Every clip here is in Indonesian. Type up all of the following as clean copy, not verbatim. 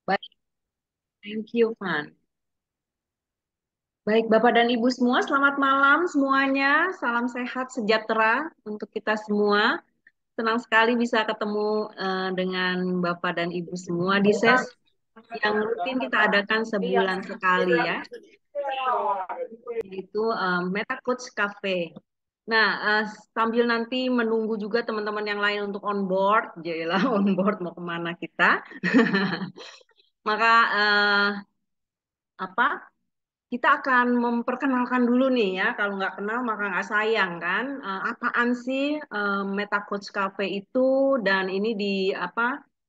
Baik, thank you, Van. Baik, Bapak dan Ibu semua, selamat malam semuanya. Salam sehat sejahtera untuk kita semua. Senang sekali bisa ketemu dengan Bapak dan Ibu semua di sesi yang rutin kita adakan sebulan sekali ya, yaitu Meta Coach Cafe. Nah, sambil nanti menunggu juga teman-teman yang lain untuk on board, jadilah on board mau kemana kita. Maka apa? Kita akan memperkenalkan dulu nih ya, kalau nggak kenal maka nggak sayang kan. Apaan sih Meta Coach Cafe itu dan ini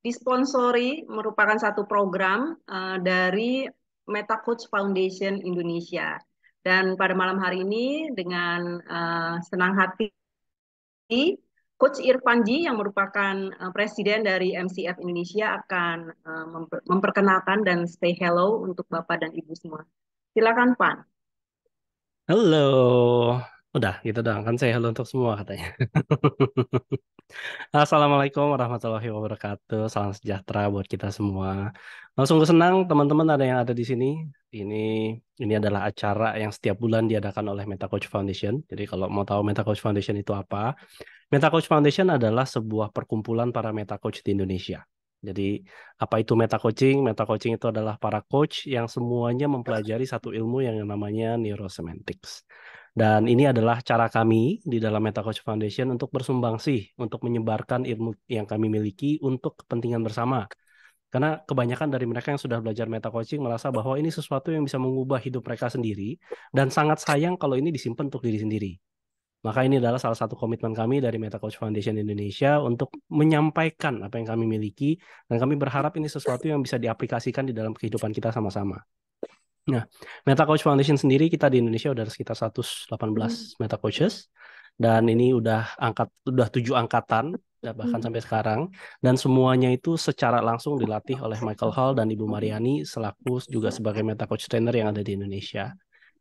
disponsori merupakan satu program dari Meta Coach Foundation Indonesia. Dan pada malam hari ini dengan senang hati Coach Irfanji yang merupakan presiden dari MCF Indonesia akan memperkenalkan dan say hello untuk Bapak dan Ibu semua. Silakan, Pak. Halo, udah gitu dong kan saya halo untuk semua katanya. Assalamualaikum warahmatullahi wabarakatuh. Salam sejahtera buat kita semua. Sungguh senang teman-teman ada yang ada di sini. Ini ini adalah acara yang setiap bulan diadakan oleh Meta Coach Foundation. Jadi kalau mau tahu Meta Coach Foundation itu apa, Meta Coach Foundation adalah sebuah perkumpulan para Meta Coach di Indonesia. Jadi apa itu Meta Coaching? Meta Coaching itu adalah para coach yang semuanya mempelajari satu ilmu yang namanya neurosemantics. Dan ini adalah cara kami di dalam Meta Coach Foundation untuk bersumbangsi, untuk menyebarkan ilmu yang kami miliki untuk kepentingan bersama. Karena kebanyakan dari mereka yang sudah belajar meta coaching merasa bahwa ini sesuatu yang bisa mengubah hidup mereka sendiri dan sangat sayang kalau ini disimpan untuk diri sendiri. Maka ini adalah salah satu komitmen kami dari Meta Coach Foundation Indonesia untuk menyampaikan apa yang kami miliki dan kami berharap ini sesuatu yang bisa diaplikasikan di dalam kehidupan kita sama-sama. Nah, Meta Coach Foundation sendiri kita di Indonesia udah sekitar 118 Meta Coaches dan ini udah 7 angkatan ya, bahkan sampai sekarang dan semuanya itu secara langsung dilatih oleh Michael Hall dan Ibu Mariani selaku juga sebagai Meta Coach Trainer yang ada di Indonesia.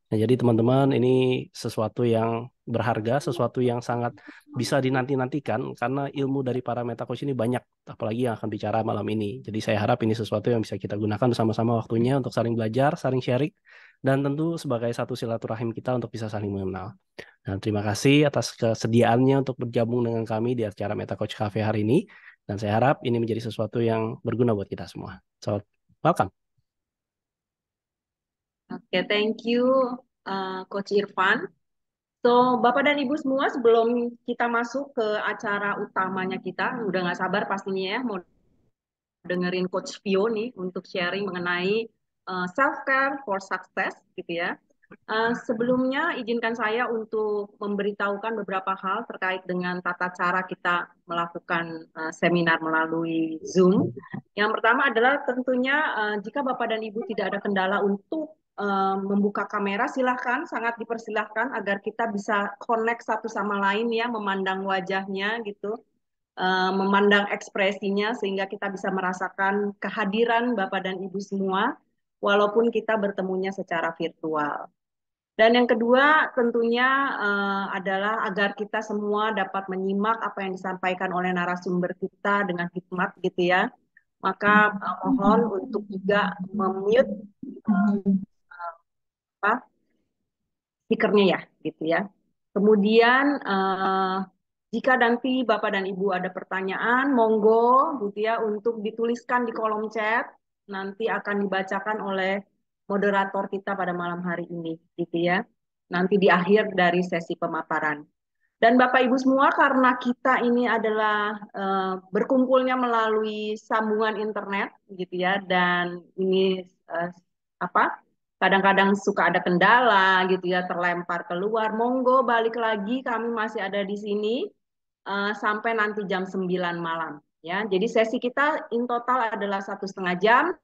Nah, jadi teman-teman ini sesuatu yang berharga, sesuatu yang sangat bisa dinanti-nantikan karena ilmu dari para meta coach ini banyak, apalagi yang akan bicara malam ini. Jadi saya harap ini sesuatu yang bisa kita gunakan bersama-sama waktunya untuk saling belajar, saling sharing, dan tentu sebagai satu silaturahim kita untuk bisa saling mengenal. Dan terima kasih atas kesediaannya untuk bergabung dengan kami di acara Meta Coach Cafe hari ini. Dan saya harap ini menjadi sesuatu yang berguna buat kita semua. So, welcome. Oke, thank you, Coach Irfan. So, Bapak dan Ibu semua, sebelum kita masuk ke acara utamanya kita, udah nggak sabar pastinya ya, mau dengerin Coach Vio nih untuk sharing mengenai self-care for success, gitu ya. Sebelumnya, izinkan saya untuk memberitahukan beberapa hal terkait dengan tata cara kita melakukan seminar melalui Zoom. Yang pertama adalah tentunya jika Bapak dan Ibu tidak ada kendala untuk membuka kamera, silahkan, sangat dipersilahkan agar kita bisa connect satu sama lain ya, memandang wajahnya gitu, memandang ekspresinya sehingga kita bisa merasakan kehadiran Bapak dan Ibu semua, walaupun kita bertemunya secara virtual. Dan yang kedua tentunya adalah agar kita semua dapat menyimak apa yang disampaikan oleh narasumber kita dengan hikmat gitu ya. Maka mohon untuk juga memute apa speakernya ya gitu ya. Kemudian jika nanti Bapak dan Ibu ada pertanyaan, monggo gitu ya untuk dituliskan di kolom chat, nanti akan dibacakan oleh moderator kita pada malam hari ini gitu ya. Nanti di akhir dari sesi pemaparan. Dan Bapak Ibu semua, karena kita ini adalah berkumpulnya melalui sambungan internet gitu ya, dan ini apa kadang-kadang suka ada kendala gitu ya, terlempar keluar, monggo balik lagi, kami masih ada di sini sampai nanti jam 9 malam ya. Jadi sesi kita in total adalah 1,5 jam.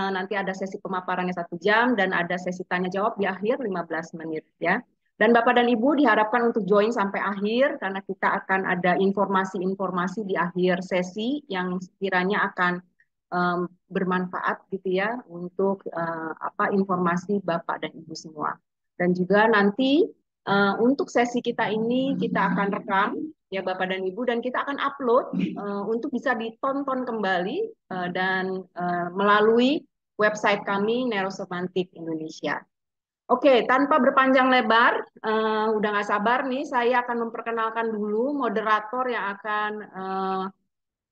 Nanti ada sesi pemaparannya 1 jam dan ada sesi tanya jawab di akhir 15 menit ya. Dan Bapak dan Ibu diharapkan untuk join sampai akhir karena kita akan ada informasi-informasi di akhir sesi yang sekiranya akan bermanfaat gitu ya untuk informasi Bapak dan Ibu semua. Dan juga nanti Untuk sesi kita ini kita akan rekam ya Bapak dan Ibu dan kita akan upload untuk bisa ditonton kembali dan melalui website kami Neurosemantik Indonesia. Oke, tanpa berpanjang lebar, udah nggak sabar nih, saya akan memperkenalkan dulu moderator yang akan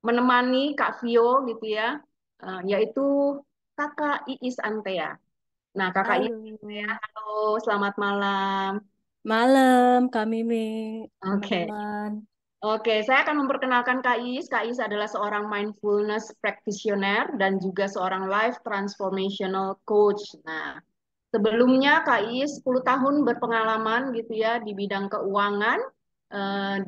menemani Kak Vio gitu ya, yaitu Kakak Iis Antea. Nah, Kakak Iis, Halo, halo, selamat malam. malam kami Mimi, Oke. teman-teman. Oke, saya akan memperkenalkan Kak Iis. Kak Iis adalah seorang mindfulness practitioner dan juga seorang life transformational coach. Nah, sebelumnya Kak Iis 10 tahun berpengalaman gitu ya di bidang keuangan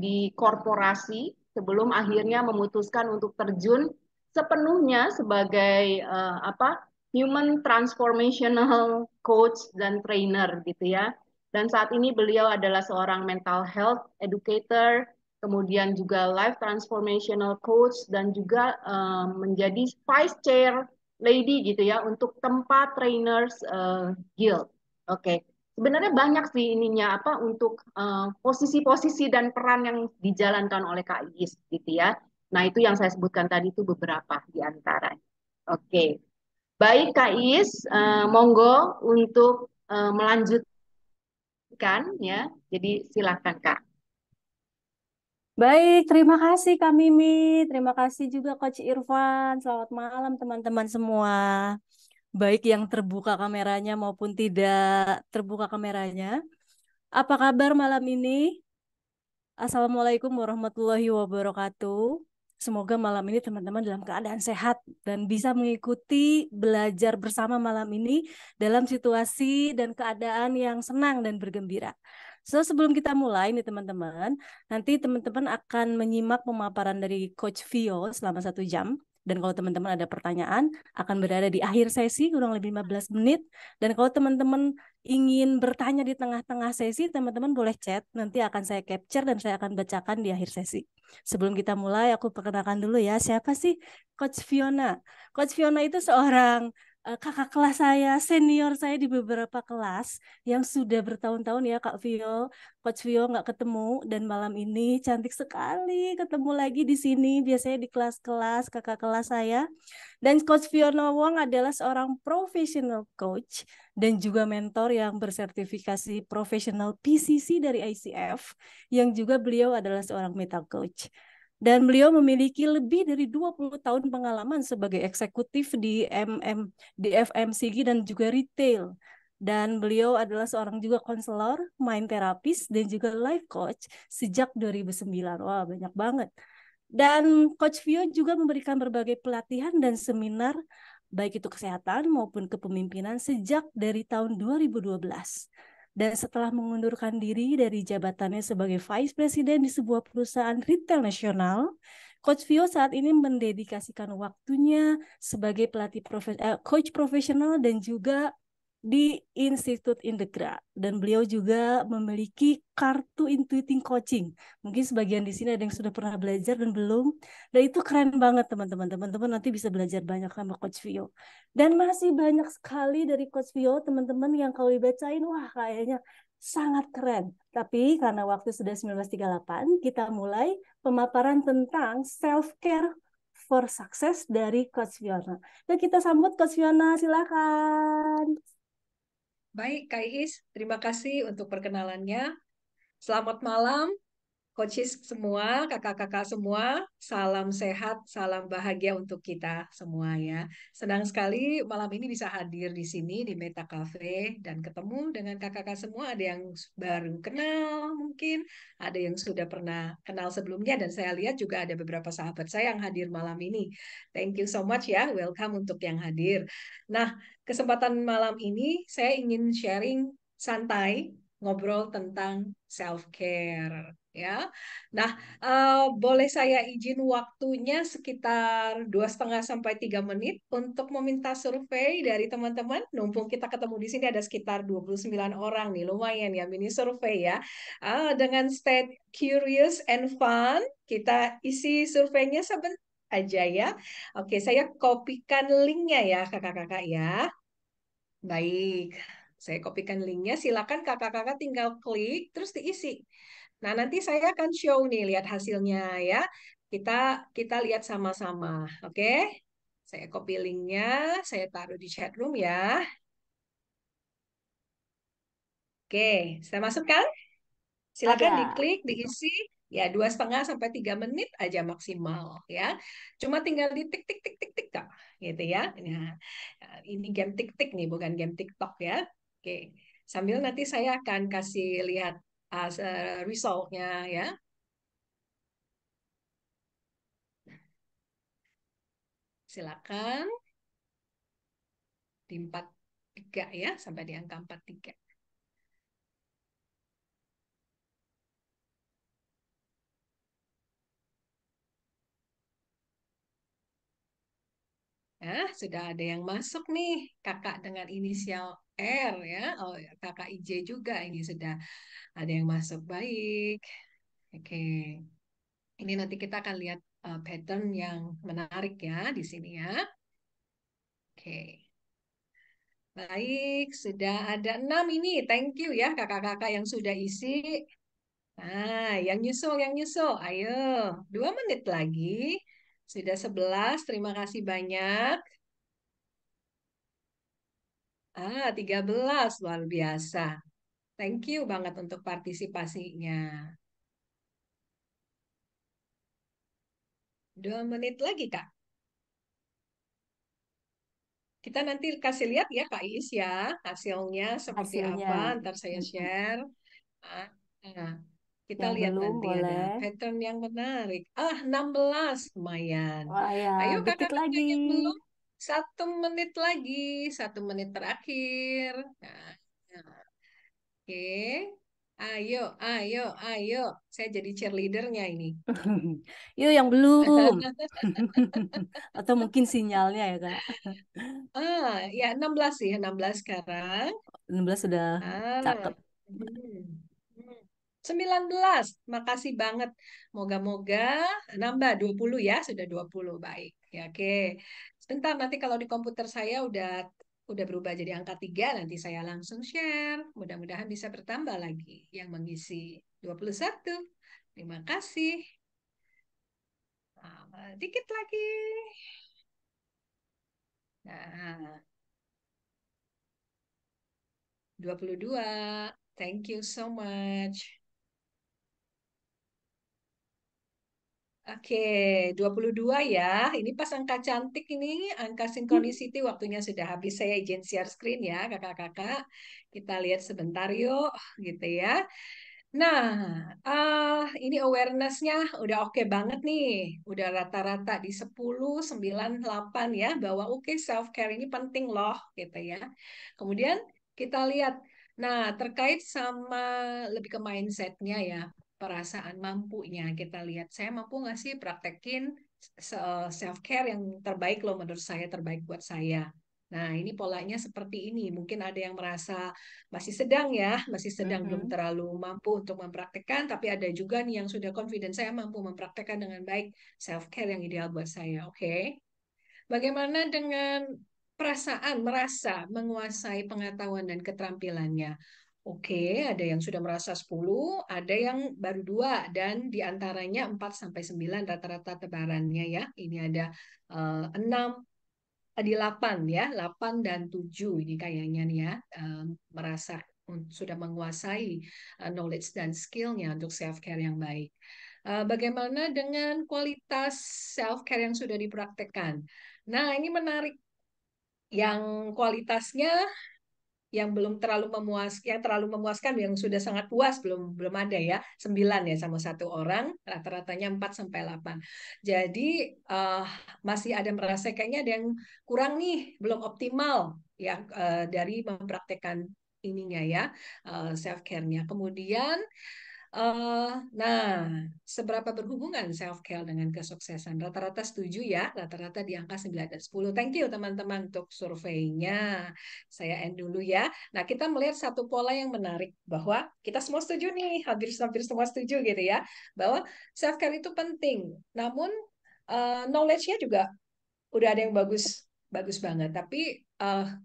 di korporasi sebelum akhirnya memutuskan untuk terjun sepenuhnya sebagai human transformational coach dan trainer gitu ya. Dan saat ini beliau adalah seorang mental health educator, kemudian juga life transformational coach dan juga menjadi vice chair lady gitu ya untuk tempat trainers Guild. Oke, sebenarnya banyak sih ininya apa untuk posisi-posisi dan peran yang dijalankan oleh Kak Iis gitu ya. Nah, itu yang saya sebutkan tadi itu beberapa di antara. Oke. Baik Kak Iis, monggo untuk melanjutkan ya. Jadi silakan Kak. Baik, terima kasih Kak Mimi, terima kasih juga Coach Irfan. Selamat malam teman-teman semua. Baik yang terbuka kameranya maupun tidak terbuka kameranya. Apa kabar malam ini? Assalamualaikum warahmatullahi wabarakatuh. Semoga malam ini teman-teman dalam keadaan sehat dan bisa mengikuti belajar bersama malam ini dalam situasi dan keadaan yang senang dan bergembira. So, sebelum kita mulai nih teman-teman, nanti teman-teman akan menyimak pemaparan dari Coach Vio selama 1 jam. Dan kalau teman-teman ada pertanyaan, akan berada di akhir sesi kurang lebih 15 menit. Dan kalau teman-teman ingin bertanya di tengah-tengah sesi, teman-teman boleh chat. Nanti akan saya capture dan saya akan bacakan di akhir sesi. Sebelum kita mulai, aku perkenalkan dulu ya, siapa sih Coach Fiona? Coach Fiona itu seorang kakak kelas saya, senior saya di beberapa kelas yang sudah bertahun-tahun ya Kak Vio. Coach Vio nggak ketemu dan malam ini cantik sekali ketemu lagi di sini. Biasanya di kelas-kelas kakak kelas saya. Dan Coach Fiona Wong adalah seorang professional coach dan juga mentor yang bersertifikasi profesional PCC dari ICF, yang juga beliau adalah seorang meta coach. Dan beliau memiliki lebih dari 20 tahun pengalaman sebagai eksekutif di di FMCG dan juga retail. Dan beliau adalah seorang juga konselor, mind therapist, dan juga life coach sejak 2009. Wah, banyak banget. Dan Coach Vio juga memberikan berbagai pelatihan dan seminar, baik itu kesehatan maupun kepemimpinan sejak dari tahun 2012. Dan setelah mengundurkan diri dari jabatannya sebagai Vice President di sebuah perusahaan retail nasional, Coach Vio saat ini mendedikasikan waktunya sebagai coach profesional dan juga di Institut Integra, dan beliau juga memiliki kartu Intuiting Coaching. Mungkin sebagian di sini ada yang sudah pernah belajar dan belum. Dan itu keren banget teman-teman. Teman-teman nanti bisa belajar banyak sama Coach Vio. Dan masih banyak sekali dari Coach Vio teman-teman yang kalau dibacain wah kayaknya sangat keren. Tapi karena waktu sudah 19.38, kita mulai pemaparan tentang self-care for success dari Coach Fiona. Dan kita sambut Coach Fiona, silakan. Baik, Kak Iis, terima kasih untuk perkenalannya. Selamat malam, coaches semua, kakak-kakak semua. Salam sehat, salam bahagia untuk kita semua ya. Senang sekali malam ini bisa hadir di sini di Meta Cafe dan ketemu dengan kakak-kakak semua. Ada yang baru kenal mungkin, ada yang sudah pernah kenal sebelumnya dan saya lihat juga ada beberapa sahabat saya yang hadir malam ini. Thank you so much ya, welcome untuk yang hadir. Nah, kesempatan malam ini saya ingin sharing santai ngobrol tentang self care ya. Nah, boleh saya izin waktunya sekitar 2,5 sampai 3 menit untuk meminta survei dari teman-teman. Numpung kita ketemu di sini ada sekitar 29 orang nih, lumayan ya mini survei ya. Dengan state curious and fun, kita isi surveinya sebentar aja ya. Oke, saya kopikan linknya ya kakak-kakak ya. Baik. Saya kopikan linknya, silakan kakak-kakak tinggal klik terus diisi. Nah, nanti saya akan show nih, lihat hasilnya ya. Kita kita lihat sama-sama, oke? Saya copy linknya, saya taruh di chat room ya. Oke, saya masukkan. Silakan Ada. diklik, diisi. Ya, 2,5 sampai 3 menit aja maksimal ya. Cuma tinggal di tik tik tik tik tik kak, gitu ya. Nah, ini game tik tik nih, bukan game TikTok ya. Oke, sambil nanti saya akan kasih lihat resultnya ya. Silakan di 43 ya, sampai di angka 43. Ya, sudah ada yang masuk nih, kakak dengan inisial R ya. Oh, kakak IJ juga ini sudah ada yang masuk. Baik. Oke. Ini nanti kita akan lihat pattern yang menarik ya di sini ya. Oke. Baik, sudah ada 6 ini. Thank you ya kakak-kakak yang sudah isi. Nah, yang nyusul. Ayo, 2 menit lagi. Sudah 11, terima kasih banyak. 13, luar biasa. Thank you banget untuk partisipasinya. 2 menit lagi, Kak. Kita nanti kasih lihat ya, Kak Is ya, hasilnya seperti Hasilnya. apa. Ntar saya Mm-mm. share. Nah, nah, kita Yang lihat belum nanti ada boleh. pattern yang menarik. 16, lumayan. Wah ya, Ayo dikit kakak-kakak lagi. yang belum, 1 menit lagi, 1 menit terakhir. Nah, nah, oke. Ayo, ayo, ayo. Saya jadi cheerleadernya ini. Yuk yang belum. Atau mungkin sinyalnya ya, Kak. Ya 16 sih, 16 sekarang. 16 sudah Ah, cakep. hmm. Hmm. 19, makasih banget. Moga-moga nambah 20 ya, sudah 20. Baik. Ya, oke. Sebentar nanti kalau di komputer saya udah berubah jadi angka 3, nanti saya langsung share. Mudah-mudahan bisa bertambah lagi yang mengisi 21. Terima kasih. Dikit lagi. Nah, 22. Thank you so much. Oke, 22 ya. Ini pas angka cantik ini, angka synchronicity waktunya sudah habis. Saya izin share screen ya, kakak-kakak. Kita lihat sebentar yuk, gitu ya. Nah, ini awareness-nya udah oke banget nih. Udah rata-rata di 10, 9, 8 ya, bahwa oke self-care ini penting loh, gitu ya. Kemudian kita lihat, nah terkait sama lebih ke mindset-nya ya, perasaan mampunya. Kita lihat, saya mampu nggak sih praktekin self-care yang terbaik loh menurut saya, terbaik buat saya. Nah, ini polanya seperti ini. Mungkin ada yang merasa masih sedang ya, masih sedang belum Mhm. terlalu mampu untuk mempraktekkan, tapi ada juga nih yang sudah confident saya mampu mempraktekkan dengan baik self-care yang ideal buat saya. Oke. Bagaimana dengan perasaan merasa menguasai pengetahuan dan keterampilannya? Oke, ada yang sudah merasa 10, ada yang baru 2, dan diantaranya 4 sampai 9 rata-rata tebarannya ya. Ini ada 6, di 8 ya, 8 dan 7 ini kayaknya nih ya, merasa sudah menguasai knowledge dan skill-nya untuk self-care yang baik. Bagaimana dengan kualitas self-care yang sudah dipraktekkan? Nah, ini menarik. Yang kualitasnya yang belum terlalu memuaskan, yang terlalu memuaskan, yang sudah sangat puas belum ada ya. 9 ya sama satu orang, rata-ratanya 4 sampai 8. Jadi masih ada merasa kayaknya ada yang kurang nih, belum optimal ya dari mempraktekkan ininya ya, self care-nya. Kemudian nah, seberapa berhubungan self-care dengan kesuksesan? Rata-rata setuju ya, rata-rata di angka 9 dan 10. Thank you teman-teman untuk surveinya. Saya end dulu ya. Nah, kita melihat satu pola yang menarik bahwa kita semua setuju nih, hampir semua setuju gitu ya, bahwa self-care itu penting. Namun, knowledge-nya juga udah ada yang bagus, bagus banget. Tapi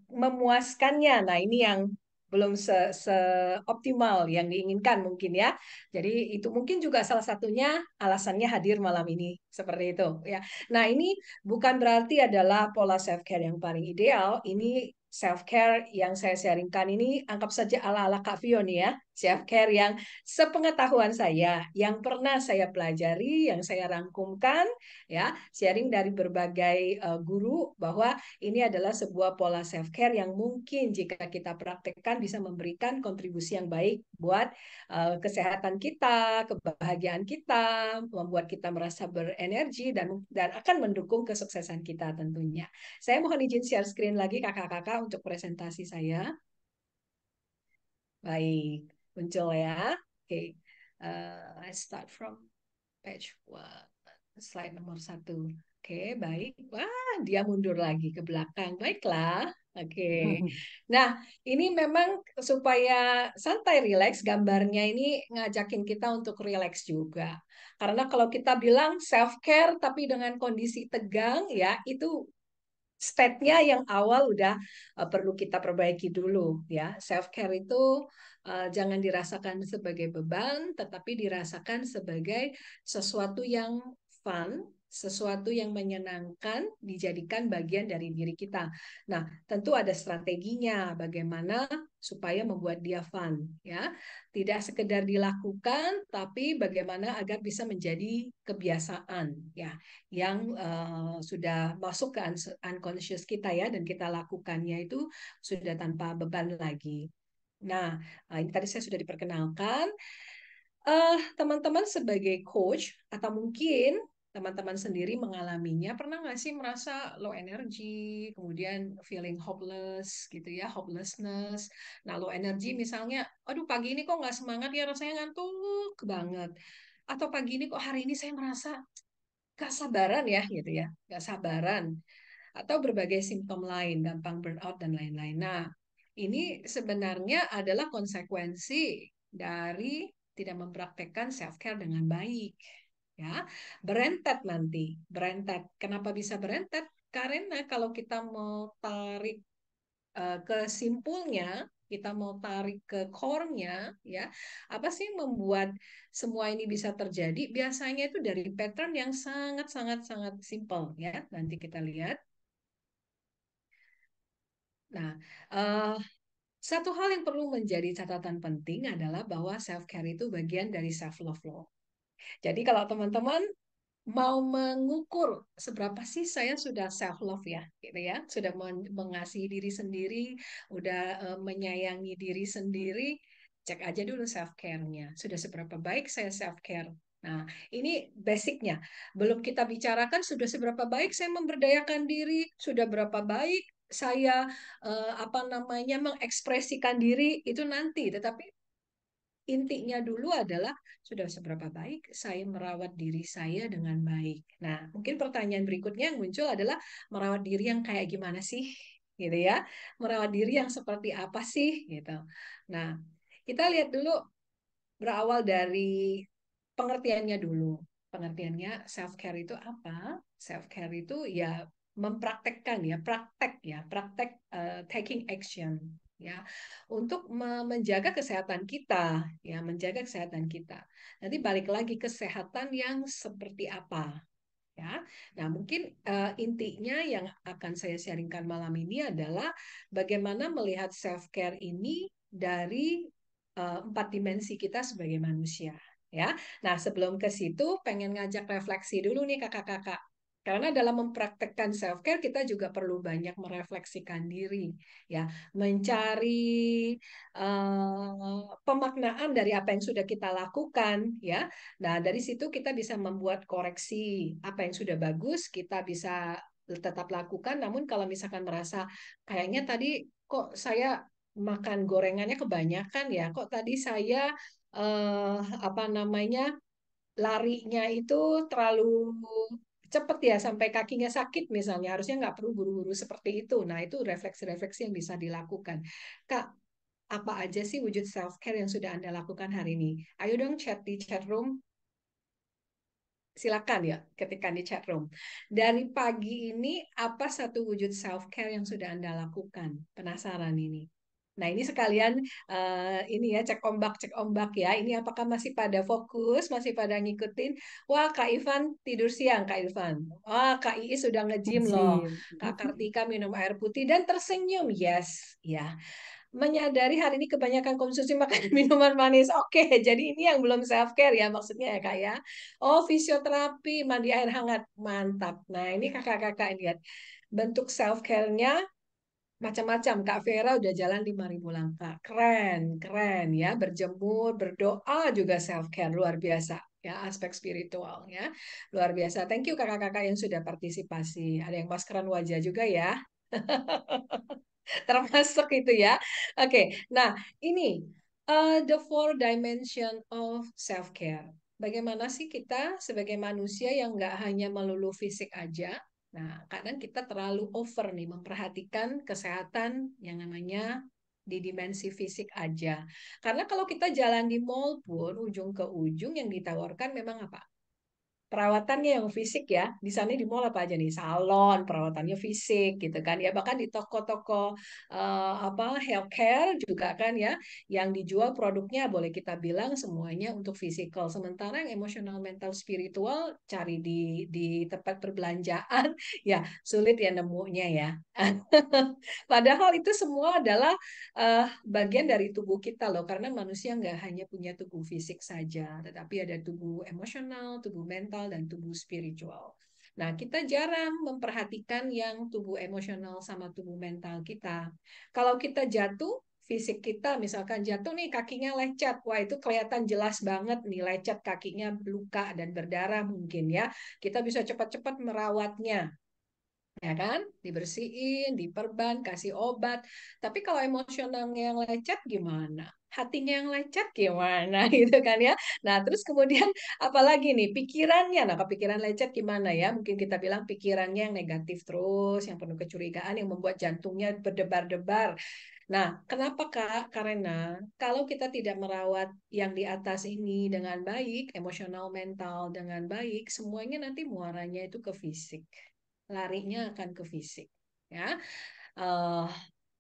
memuaskannya, nah ini yang belum seoptimal yang diinginkan mungkin ya. Jadi itu mungkin juga salah satunya alasannya hadir malam ini seperti itu ya. Nah, ini bukan berarti adalah pola self care yang paling ideal. Ini self care yang saya sharingkan ini anggap saja ala-ala Kak Vio nih ya. Self care yang sepengetahuan saya, yang pernah saya pelajari, yang saya rangkumkan ya, sharing dari berbagai guru bahwa ini adalah sebuah pola self care yang mungkin jika kita praktekkan bisa memberikan kontribusi yang baik buat kesehatan kita, kebahagiaan kita, membuat kita merasa berenergi dan akan mendukung kesuksesan kita tentunya. Saya mohon izin share screen lagi kakak-kakak untuk presentasi saya. Baik, muncul ya. Oke, let's start from page 1, slide nomor 1. Oke, baik. Wah, dia mundur lagi ke belakang. Baiklah. Oke. Nah, ini memang supaya santai rileks, gambarnya ini ngajakin kita untuk rileks juga. Karena kalau kita bilang self care tapi dengan kondisi tegang ya, itu state-nya yang awal udah perlu kita perbaiki dulu ya. Self care itu jangan dirasakan sebagai beban, tetapi dirasakan sebagai sesuatu yang fun, sesuatu yang menyenangkan, dijadikan bagian dari diri kita. Nah, tentu ada strateginya bagaimana supaya membuat dia fun ya. Tidak sekedar dilakukan, tapi bagaimana agar bisa menjadi kebiasaan ya yang sudah masuk ke unconscious kita ya, dan kita lakukannya itu sudah tanpa beban lagi. Nah, ini tadi saya sudah diperkenalkan. Teman-teman sebagai coach atau mungkin teman-teman sendiri mengalaminya, pernah nggak sih merasa low energy, kemudian feeling hopeless gitu ya, hopelessness. Nah, low energy misalnya, aduh pagi ini kok nggak semangat ya, rasanya ngantuk banget. Atau pagi ini kok hari ini saya merasa gak sabaran ya gitu ya, gak sabaran, atau berbagai simptom lain, gampang burnout dan lain-lain. Nah, ini sebenarnya adalah konsekuensi dari tidak mempraktekkan self care dengan baik. Ya, berentet nanti, berentet. Kenapa bisa berentet? Karena kalau kita mau tarik ke simpulnya, kita mau tarik ke core-nya, ya, apa sih yang membuat semua ini bisa terjadi? Biasanya itu dari pattern yang sangat sangat sangat simple, ya. Nanti kita lihat. Nah, eh, satu hal yang perlu menjadi catatan penting adalah bahwa self care itu bagian dari self love loh. Jadi kalau teman-teman mau mengukur seberapa sih saya sudah self love ya, gitu ya, sudah mengasihi diri sendiri, udah menyayangi diri sendiri, cek aja dulu self care-nya. Sudah seberapa baik saya self care. Nah, ini basicnya. Belum kita bicarakan sudah seberapa baik saya memberdayakan diri, sudah berapa baik saya apa namanya mengekspresikan diri itu nanti. Tetapi intinya dulu adalah sudah seberapa baik saya merawat diri saya dengan baik. Nah, mungkin pertanyaan berikutnya yang muncul adalah merawat diri yang kayak gimana sih? Gitu ya. Merawat diri yang seperti apa sih? Gitu. Nah, kita lihat dulu berawal dari pengertiannya dulu. Pengertiannya self care itu apa? Self care itu ya mempraktekkan ya, praktek taking action ya untuk menjaga kesehatan kita ya, menjaga kesehatan kita. Nanti balik lagi kesehatan yang seperti apa ya. Nah, mungkin intinya yang akan saya sharingkan malam ini adalah bagaimana melihat self care ini dari 4 dimensi kita sebagai manusia ya. Nah, sebelum ke situ pengen ngajak refleksi dulu nih kakak-kakak. Karena dalam mempraktekkan self care kita juga perlu banyak merefleksikan diri ya, mencari pemaknaan dari apa yang sudah kita lakukan ya. Nah, dari situ kita bisa membuat koreksi. Apa yang sudah bagus, kita bisa tetap lakukan. Namun kalau misalkan merasa kayaknya tadi kok saya makan gorengannya kebanyakan ya, kok tadi saya apa namanya larinya itu terlalu cepet ya sampai kakinya sakit misalnya, harusnya nggak perlu buru-buru seperti itu. Nah, itu refleksi-refleksi yang bisa dilakukan. Kak, apa aja sih wujud self care yang sudah Anda lakukan hari ini? Ayo dong chat di chat room. Silakan ya, ketikkan di chat room. Dari pagi ini, apa satu wujud self care yang sudah Anda lakukan? Penasaran ini. Nah, ini sekalian ini ya cek ombak ya. Ini apakah masih pada fokus, masih pada ngikutin? Wah, Kak Ivan tidur siang, Kak Ivan. Wah, Kak Iis sudah nge-gym loh. Izin. Kak Kartika minum air putih dan tersenyum. Yes, ya. Menyadari hari ini kebanyakan konsumsi makanan minuman manis. Oke, jadi ini yang belum self care ya maksudnya ya Kak ya. Oh, fisioterapi, mandi air hangat. Mantap. Nah, ini kakak-kakak lihat. Bentuk self care-nya macam-macam. Kak Vera udah jalan 5.000 langkah. Keren, keren ya. Berjemur, berdoa juga self care luar biasa ya, aspek spiritual ya. Luar biasa. Thank you kakak-kakak yang sudah partisipasi. Ada yang maskeran wajah juga ya. Termasuk itu ya. Oke, nah ini the four dimension of self care. Bagaimana sih kita sebagai manusia yang nggak hanya melulu fisik aja. Nah, kadang kita terlalu over nih memperhatikan kesehatan yang namanya di dimensi fisik aja. Karena kalau kita jalan di mall pun ujung ke ujung yang ditawarkan memang apa? Perawatannya yang fisik ya. Di sana di mall apa aja nih? Salon, perawatannya fisik gitu kan ya. Bahkan di toko-toko apa healthcare juga kan ya, yang dijual produknya boleh kita bilang semuanya untuk fisikal. Sementara yang emosional, mental, spiritual cari di tempat perbelanjaan ya sulit ya nemunya ya. Padahal itu semua adalah bagian dari tubuh kita loh, karena manusia nggak hanya punya tubuh fisik saja, tetapi ada tubuh emosional, tubuh mental, dan tubuh spiritual. Nah, kita jarang memperhatikan yang tubuh emosional sama tubuh mental kita. Kalau kita jatuh, fisik kita misalkan jatuh nih kakinya lecet, wah itu kelihatan jelas banget nih lecet kakinya luka dan berdarah mungkin ya. Kita bisa cepat-cepat merawatnya ya kan, dibersihin, diperban, kasih obat. Tapi kalau emosionalnya yang lecet gimana? Hatinya yang lecet gimana gitu kan ya. Nah, terus kemudian apalagi nih pikirannya. Nah, kepikiran lecet gimana ya? Mungkin kita bilang pikirannya yang negatif terus, yang penuh kecurigaan, yang membuat jantungnya berdebar-debar. Nah, kenapa Kak? Karena kalau kita tidak merawat yang di atas ini dengan baik, emosional, mental dengan baik, semuanya nanti muaranya itu ke fisik, larinya akan ke fisik ya. Eh,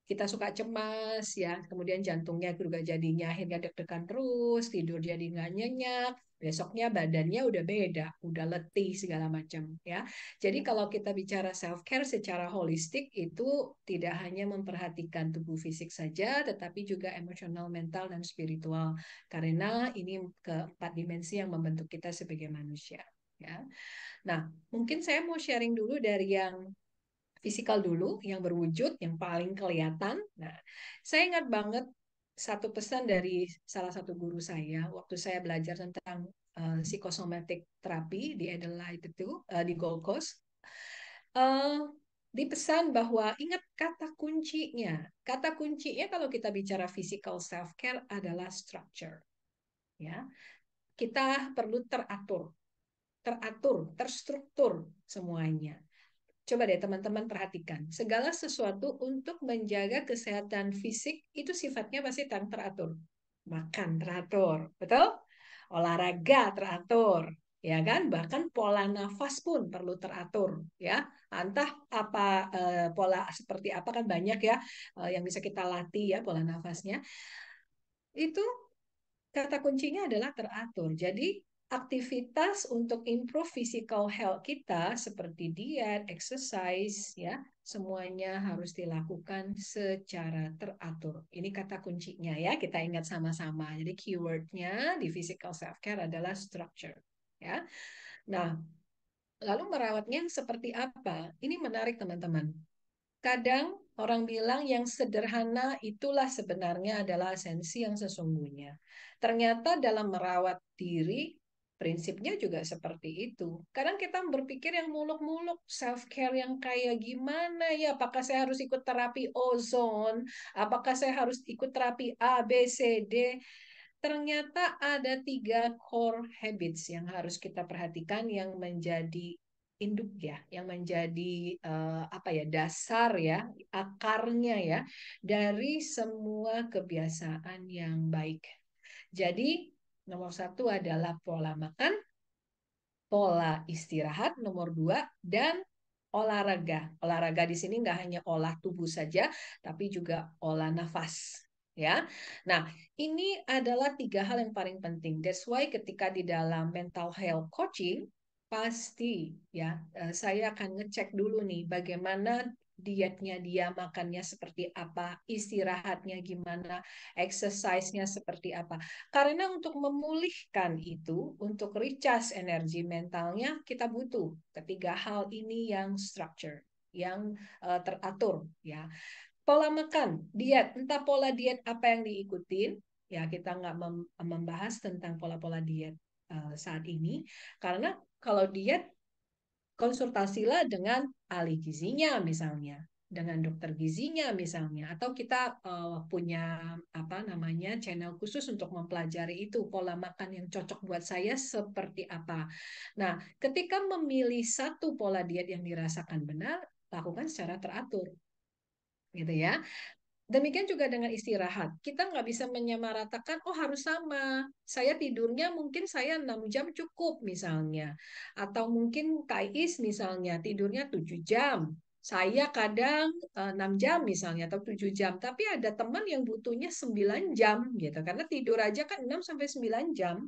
kita suka cemas ya, kemudian jantungnya juga jadinya akhirnya deg-degan terus, tidur jadi nggak nyenyak, besoknya badannya udah beda, udah letih segala macam ya. Jadi kalau kita bicara self care secara holistik itu tidak hanya memperhatikan tubuh fisik saja, tetapi juga emosional, mental, dan spiritual, karena ini keempat dimensi yang membentuk kita sebagai manusia ya. Nah, mungkin saya mau sharing dulu dari yang fisikal dulu, yang berwujud, yang paling kelihatan. Nah, saya ingat banget satu pesan dari salah satu guru saya waktu saya belajar tentang psikosomatik terapi di Adelaide itu, di Gold Coast. Dipesan bahwa ingat kata kuncinya. Kata kuncinya kalau kita bicara physical self care adalah structure. Ya, kita perlu teratur, terstruktur semuanya. Coba deh teman-teman perhatikan, segala sesuatu untuk menjaga kesehatan fisik itu sifatnya pasti teratur. Makan teratur, betul? Olahraga teratur, ya kan? Bahkan pola nafas pun perlu teratur, ya. Entah apa pola seperti apa kan banyak ya yang bisa kita latih ya pola nafasnya. Itu kata kuncinya adalah teratur. Jadi aktivitas untuk improve physical health kita seperti diet, exercise, ya semuanya harus dilakukan secara teratur. Ini kata kuncinya ya, kita ingat sama-sama. Jadi keywordnya di physical self care adalah structure. Ya, nah lalu merawatnya seperti apa? Ini menarik teman-teman. Kadang orang bilang yang sederhana itulah sebenarnya adalah esensi yang sesungguhnya. Ternyata dalam merawat diri, prinsipnya juga seperti itu. Kadang kita berpikir yang muluk-muluk, self-care yang kayak gimana ya? Apakah saya harus ikut terapi ozon? Apakah saya harus ikut terapi A, B, C, D? Ternyata ada 3 core habits yang harus kita perhatikan yang menjadi induk ya, yang menjadi apa ya dasar ya, akarnya ya dari semua kebiasaan yang baik. Jadi nomor 1 adalah pola makan, pola istirahat, nomor 2 dan olahraga. Olahraga di sini nggak hanya olah tubuh saja, tapi juga olah nafas. ya. Nah, ini adalah 3 hal yang paling penting. That's why ketika di dalam mental health coaching pasti ya saya akan ngecek dulu nih bagaimana dietnya dia, makannya seperti apa, istirahatnya gimana, exercise-nya seperti apa. Karena untuk memulihkan itu, untuk recharge energi mentalnya, kita butuh ketiga hal ini yang structure, yang teratur ya. Pola makan, diet, entah pola diet apa yang diikutin, ya kita nggak membahas tentang pola-pola diet saat ini, karena kalau diet konsultasilah dengan ahli gizinya misalnya, dengan dokter gizinya misalnya, atau kita punya apa namanya channel khusus untuk mempelajari itu pola makan yang cocok buat saya seperti apa. Nah, ketika memilih satu pola diet yang dirasakan benar, lakukan secara teratur, gitu ya. Demikian juga dengan istirahat. Kita nggak bisa menyamaratakan, oh harus sama. Saya tidurnya mungkin saya 6 jam cukup misalnya. Atau mungkin Kais misalnya tidurnya 7 jam. Saya kadang 6 jam misalnya atau 7 jam. Tapi ada teman yang butuhnya 9 jam gitu. Karena tidur aja kan 6 sampai 9 jam.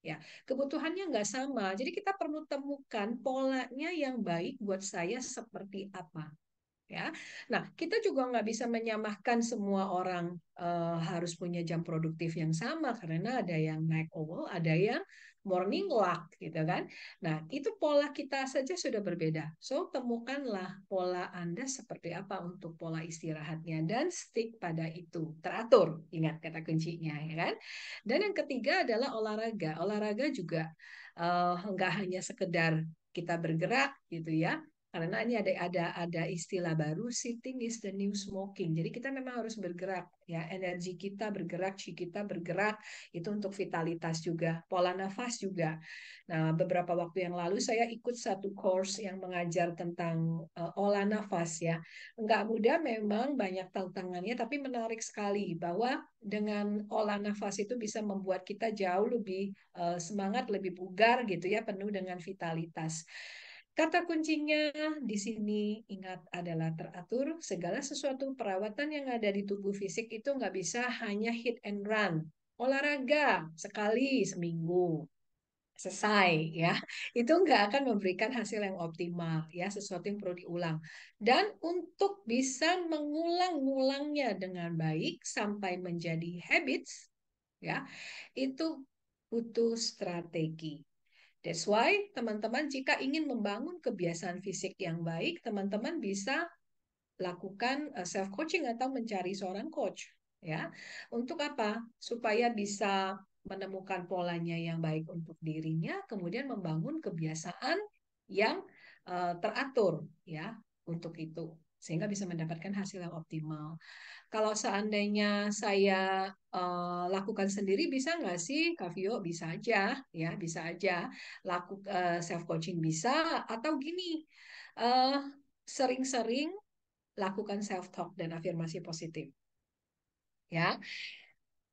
Ya, kebutuhannya nggak sama. Jadi kita perlu temukan polanya yang baik buat saya seperti apa. Ya, nah kita juga nggak bisa menyamakan semua orang harus punya jam produktif yang sama karena ada yang night owl, ada yang morning walk, gitu kan. Nah itu pola kita saja sudah berbeda. So temukanlah pola Anda seperti apa untuk pola istirahatnya dan stick pada itu, teratur. Ingat kata kuncinya, ya kan. Dan yang ketiga adalah olahraga. Olahraga juga nggak hanya sekedar kita bergerak, gitu ya. Karena ini ada istilah baru, sitting is the new smoking. Jadi kita memang harus bergerak ya, energi kita bergerak, chi kita bergerak, itu untuk vitalitas juga, pola nafas juga. Nah, beberapa waktu yang lalu saya ikut satu course yang mengajar tentang olah nafas ya. Enggak mudah memang, banyak tantangannya, tapi menarik sekali bahwa dengan olah nafas itu bisa membuat kita jauh lebih semangat, lebih bugar gitu ya, penuh dengan vitalitas. Kata kuncinya di sini ingat adalah teratur. Segala sesuatu perawatan yang ada di tubuh fisik itu nggak bisa hanya hit and run. Olahraga sekali seminggu selesai ya, itu nggak akan memberikan hasil yang optimal ya, sesuatu yang perlu diulang. Dan untuk bisa mengulang-ulangnya dengan baik sampai menjadi habits ya, itu butuh strategi. That's why teman-teman jika ingin membangun kebiasaan fisik yang baik, teman-teman bisa lakukan self coaching atau mencari seorang coach ya. Untuk apa? Supaya bisa menemukan polanya yang baik untuk dirinya, kemudian membangun kebiasaan yang teratur ya untuk itu sehingga bisa mendapatkan hasil yang optimal. Kalau seandainya saya lakukan sendiri bisa nggak sih, Kak Vio? Bisa aja, ya bisa aja. Self coaching bisa, atau gini, uh, sering-sering lakukan self talk dan afirmasi positif. Ya,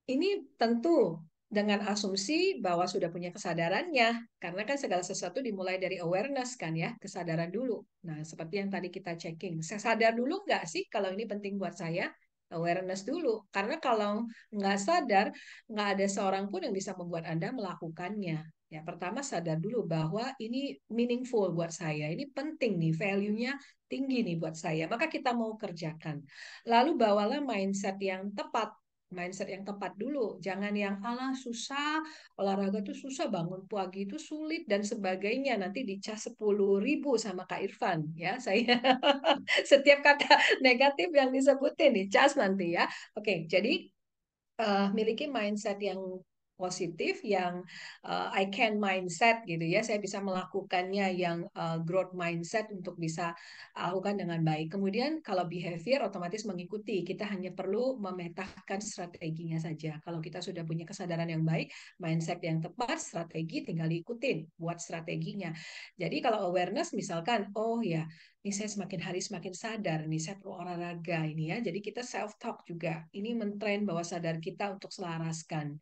ini tentu dengan asumsi bahwa sudah punya kesadarannya, karena kan segala sesuatu dimulai dari awareness kan ya, kesadaran dulu. Nah, seperti yang tadi kita checking, saya sadar dulu nggak sih kalau ini penting buat saya? Awareness dulu, karena kalau nggak sadar, nggak ada seorang pun yang bisa membuat Anda melakukannya. Ya, pertama sadar dulu bahwa ini meaningful buat saya, ini penting nih, value-nya tinggi nih buat saya, maka kita mau kerjakan. Lalu bawalah mindset yang tepat, mindset yang tepat dulu. Jangan yang alah susah, olahraga tuh susah, bangun pagi itu sulit dan sebagainya. Nanti dicas 10.000 sama Kak Irfan ya. Saya setiap kata negatif yang disebutin dicas nanti ya. Oke, jadi miliki mindset yang positif, yang I can mindset gitu ya, saya bisa melakukannya, yang growth mindset untuk bisa lakukan dengan baik. Kemudian kalau behavior otomatis mengikuti, kita hanya perlu memetakan strateginya saja. Kalau kita sudah punya kesadaran yang baik, mindset yang tepat, strategi tinggal diikutin, buat strateginya. Jadi kalau awareness misalkan, oh ya, ini saya semakin hari semakin sadar, ini saya perlu olahraga ini ya. Jadi kita self talk juga. Ini mentrain bawah sadar kita untuk selaraskan.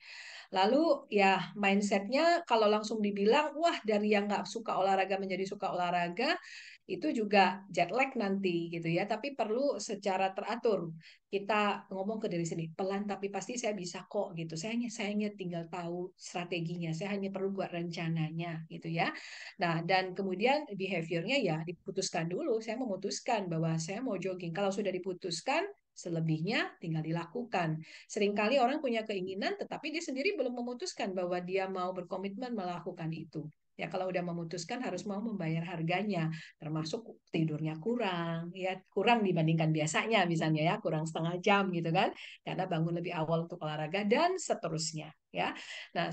Lalu ya mindsetnya kalau langsung dibilang, wah dari yang nggak suka olahraga menjadi suka olahraga, itu juga jet lag nanti gitu ya, tapi perlu secara teratur. Kita ngomong ke diri sendiri, pelan tapi pasti saya bisa kok gitu. Saya hanya tinggal tahu strateginya, saya hanya perlu buat rencananya gitu ya. Nah, dan kemudian behaviornya ya diputuskan dulu. Saya memutuskan bahwa saya mau jogging. Kalau sudah diputuskan, selebihnya tinggal dilakukan. Seringkali orang punya keinginan, tetapi dia sendiri belum memutuskan bahwa dia mau berkomitmen melakukan itu. Ya, kalau udah memutuskan harus mau membayar harganya, termasuk tidurnya kurang, ya kurang dibandingkan biasanya, misalnya ya kurang setengah jam gitu kan, karena bangun lebih awal untuk olahraga dan seterusnya. Ya, nah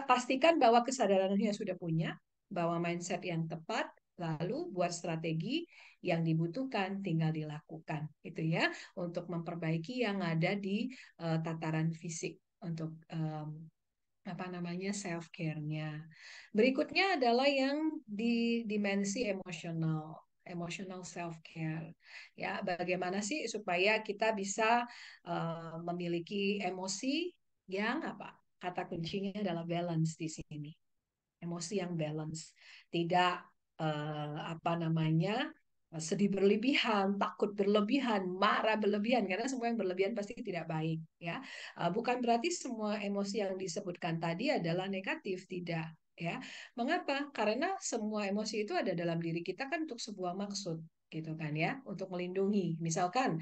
pastikan bahwa kesadarannya sudah punya, bahwa mindset yang tepat, lalu buat strategi yang dibutuhkan tinggal dilakukan itu ya untuk memperbaiki yang ada di tataran fisik untuk apa namanya self care-nya. Berikutnya adalah yang di dimensi emosional, emotional self care. Ya, bagaimana sih supaya kita bisa memiliki emosi yang apa? Kata kuncinya adalah balance di sini. Emosi yang balance, tidak apa namanya sedih berlebihan, takut berlebihan, marah berlebihan, karena semua yang berlebihan pasti tidak baik ya. Bukan berarti semua emosi yang disebutkan tadi adalah negatif, tidak ya. Mengapa? Karena semua emosi itu ada dalam diri kita kan untuk sebuah maksud gitu kan ya, untuk melindungi. Misalkan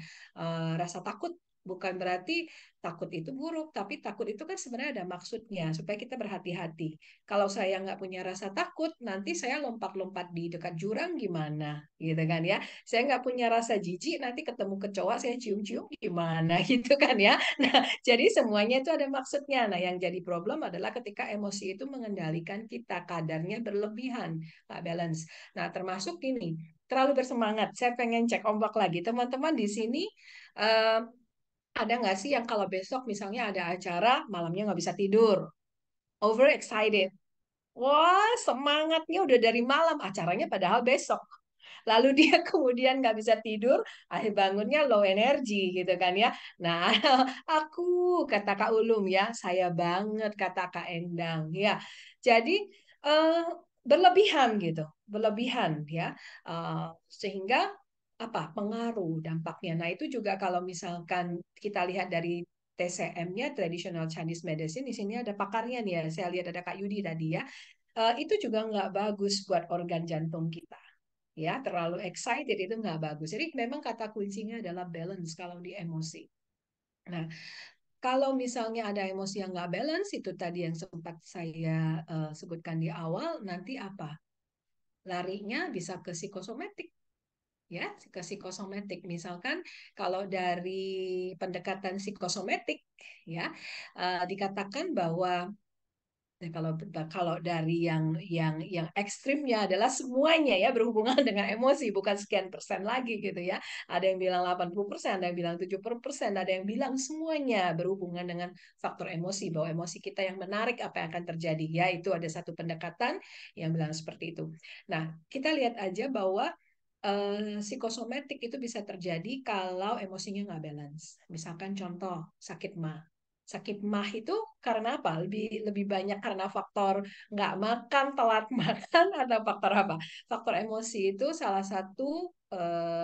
rasa takut bukan berarti takut itu buruk, tapi takut itu kan sebenarnya ada maksudnya supaya kita berhati-hati. Kalau saya nggak punya rasa takut, nanti saya lompat-lompat di dekat jurang gimana, gitu kan ya. Saya nggak punya rasa jijik, nanti ketemu kecoa saya cium-cium gimana, gitu kan ya. Nah, jadi semuanya itu ada maksudnya. Nah, yang jadi problem adalah ketika emosi itu mengendalikan kita, kadarnya berlebihan, nggak balance. Nah, termasuk ini, terlalu bersemangat. Saya pengen cek ombak lagi. Teman-teman di sini, eh, ada nggak sih yang kalau besok misalnya ada acara, malamnya nggak bisa tidur? Over excited. Wah, semangatnya udah dari malam, acaranya padahal besok. Lalu dia kemudian nggak bisa tidur, akhir bangunnya low energy gitu kan ya. Nah, aku kata Kak Ulum ya, saya banget kata Kak Endang ya. Jadi eh, berlebihan gitu, berlebihan ya. Sehingga apa pengaruh dampaknya. Nah, itu juga kalau misalkan kita lihat dari TCM-nya, Traditional Chinese Medicine, di sini ada pakarnya nih ya. Saya lihat ada Kak Yudi tadi ya. Itu juga nggak bagus buat organ jantung kita ya, terlalu excited itu nggak bagus. Jadi memang kata kuncinya adalah balance kalau di emosi. Nah, kalau misalnya ada emosi yang nggak balance, itu tadi yang sempat saya sebutkan di awal, nanti apa? Larinya bisa ke psikosomatik. Ya, ke psikosomatik. Misalkan kalau dari pendekatan psikosomatik, ya dikatakan bahwa nah, kalau dari yang ekstrimnya adalah semuanya ya berhubungan dengan emosi, bukan sekian persen lagi gitu ya. Ada yang bilang 80%, ada yang bilang 70%, ada yang bilang semuanya berhubungan dengan faktor emosi, bahwa emosi kita yang menarik apa yang akan terjadi. Ya, itu ada satu pendekatan yang bilang seperti itu. Nah, kita lihat aja bahwa psikosomatik itu bisa terjadi kalau emosinya nggak balance. Misalkan contoh sakit mah. Sakit mah itu karena apa? Lebih lebih banyak karena faktor nggak makan, telat makan, atau faktor apa? Faktor emosi itu salah satu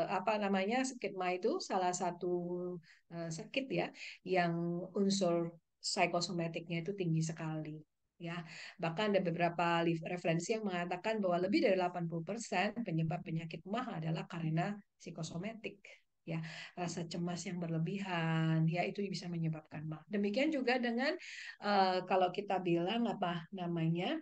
apa namanya sakit mah itu salah satu sakit ya yang unsur psikosomatiknya itu tinggi sekali. Ya, bahkan ada beberapa referensi yang mengatakan bahwa lebih dari 80% penyebab penyakit MAH adalah karena psikosomatik. Ya, rasa cemas yang berlebihan, ya itu bisa menyebabkan MAH. Demikian juga dengan kalau kita bilang apa namanya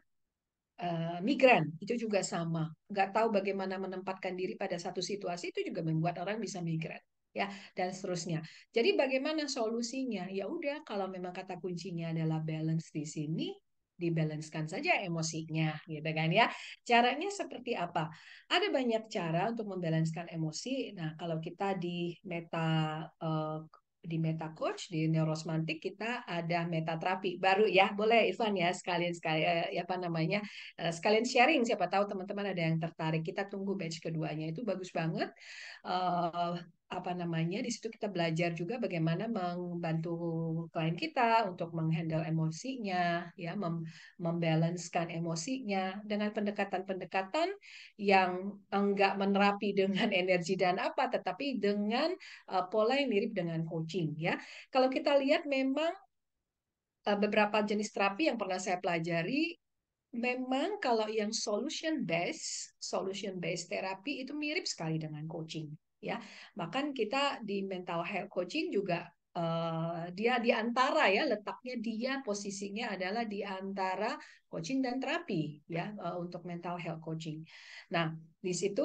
migran, itu juga sama. Nggak tahu bagaimana menempatkan diri pada satu situasi itu juga membuat orang bisa migran. Ya, dan seterusnya. Jadi bagaimana solusinya? Ya udah, kalau memang kata kuncinya adalah balance di sini, dibalancekan saja emosinya, gitu kan ya. Caranya seperti apa? Ada banyak cara untuk membalancekan emosi. Nah, kalau kita di meta coach di neurosmantik kita ada meta terapi baru ya, boleh Ivan ya sekalian apa namanya sekalian sharing, siapa tahu teman-teman ada yang tertarik. Kita tunggu batch keduanya, itu bagus banget. di situ kita belajar juga bagaimana membantu klien kita untuk menghandle emosinya, ya, membalancekan emosinya dengan pendekatan-pendekatan yang enggak menerapi dengan energi dan apa, tetapi dengan pola yang mirip dengan coaching, ya. Kalau kita lihat memang beberapa jenis terapi yang pernah saya pelajari, memang kalau yang solution based terapi itu mirip sekali dengan coaching, ya. Bahkan kita di mental health coaching juga dia di antara, ya, letaknya dia posisinya adalah di antara coaching dan terapi, ya, untuk mental health coaching. Nah, di situ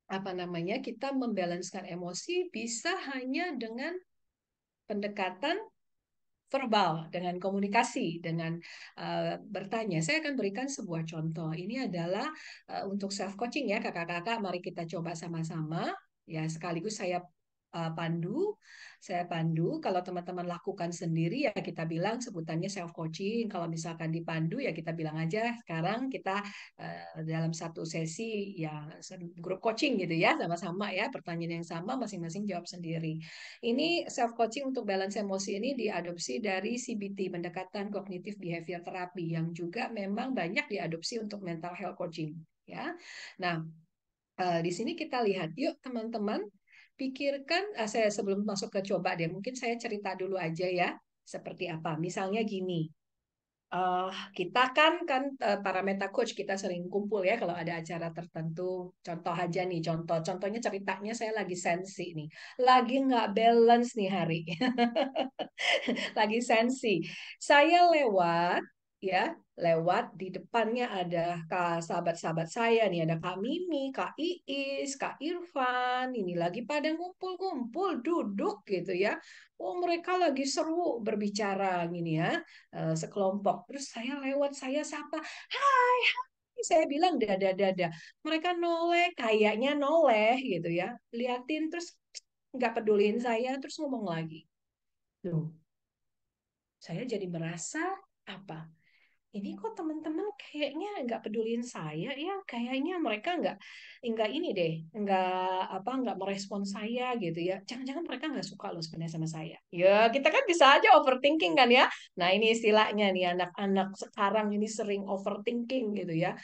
kita membalancekan emosi bisa hanya dengan pendekatan verbal, dengan komunikasi, dengan bertanya. Saya akan berikan sebuah contoh. Ini adalah untuk self coaching, ya, kakak-kakak. Mari kita coba sama-sama. Ya, sekaligus pandu. Saya pandu. Kalau teman-teman lakukan sendiri, ya kita bilang sebutannya self coaching. Kalau misalkan dipandu, ya kita bilang aja sekarang kita dalam satu sesi, ya, grup coaching gitu, ya, sama-sama, ya, pertanyaan yang sama, masing-masing jawab sendiri. Ini self coaching untuk balance emosi ini diadopsi dari CBT, pendekatan kognitif behavior therapy, yang juga memang banyak diadopsi untuk mental health coaching, ya. Nah, di sini kita lihat, yuk teman-teman, pikirkan, saya sebelum masuk ke coba deh, mungkin saya cerita dulu aja, ya, seperti apa. Misalnya gini, kita kan para meta coach kita sering kumpul, ya, kalau ada acara tertentu. Contoh aja nih, contohnya ceritanya saya lagi sensi nih, lagi nggak balance nih hari, lagi sensi. Saya lewat di depannya ada sahabat-sahabat saya nih, ada Kak Mimi, Kak Iis, Kak Irfan, ini lagi pada ngumpul-ngumpul, duduk gitu, ya. Oh, mereka lagi seru berbicara gini, ya, sekelompok. Terus saya lewat, saya sapa, hai, hai, saya bilang dada-dada. Mereka noleh, kayaknya noleh gitu, ya. Liatin terus nggak peduliin saya, terus ngomong lagi. Loh, saya jadi merasa apa? Ini kok teman-teman kayaknya nggak peduliin saya, ya, kayaknya mereka nggak ini deh, nggak merespon saya gitu, ya. Jangan-jangan mereka nggak suka loh sebenarnya sama saya. Ya, kita kan bisa aja overthinking kan, ya. Nah, ini istilahnya nih, anak-anak sekarang ini sering overthinking gitu, ya.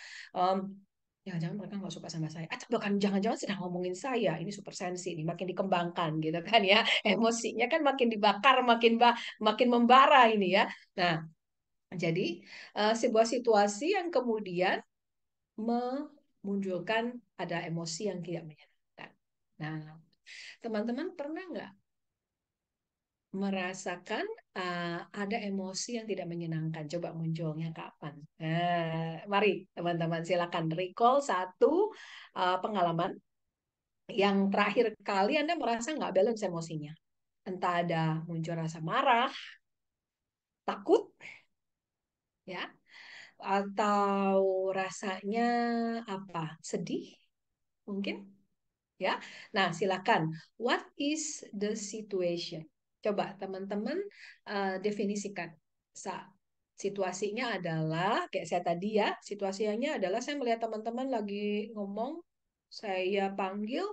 Jangan-jangan mereka nggak suka sama saya. Atau bahkan jangan-jangan sedang ngomongin saya. Ini super sensi nih, makin dikembangkan gitu kan, ya. Emosinya kan makin dibakar, makin membara ini, ya. Nah, jadi sebuah situasi yang kemudian memunculkan ada emosi yang tidak menyenangkan. Nah, teman-teman pernah nggak merasakan ada emosi yang tidak menyenangkan? Coba munculnya kapan? Nah, mari teman-teman silakan recall satu pengalaman yang terakhir kali Anda merasa nggak balance emosinya. Entah ada muncul rasa marah, takut, ya, atau rasanya apa? Sedih mungkin, ya. Nah, silakan. What is the situation? Coba teman-teman definisikan. Situasinya adalah kayak saya tadi, ya. Situasinya adalah saya melihat teman-teman lagi ngomong, saya panggil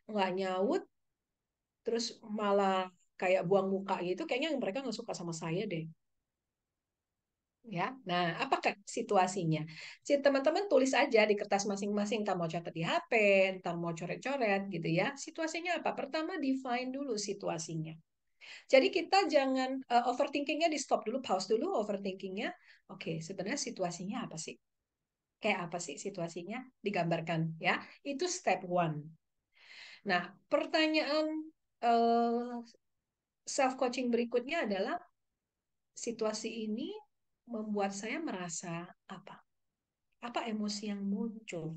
nggak nyaut, terus malah kayak buang muka gitu. Kayaknya mereka nggak suka sama saya deh. Ya, nah, apakah situasinya? Si teman-teman tulis aja di kertas masing-masing, entah mau catat di HP, entah mau coret-coret gitu, ya. Situasinya apa? Pertama, define dulu situasinya. Jadi kita jangan overthinkingnya di stop dulu, pause dulu overthinkingnya. Oke, sebenarnya situasinya apa sih? Kayak apa sih situasinya? Digambarkan, ya. Itu step one. Nah, pertanyaan self coaching berikutnya adalah, situasi ini membuat saya merasa apa? Apa emosi yang muncul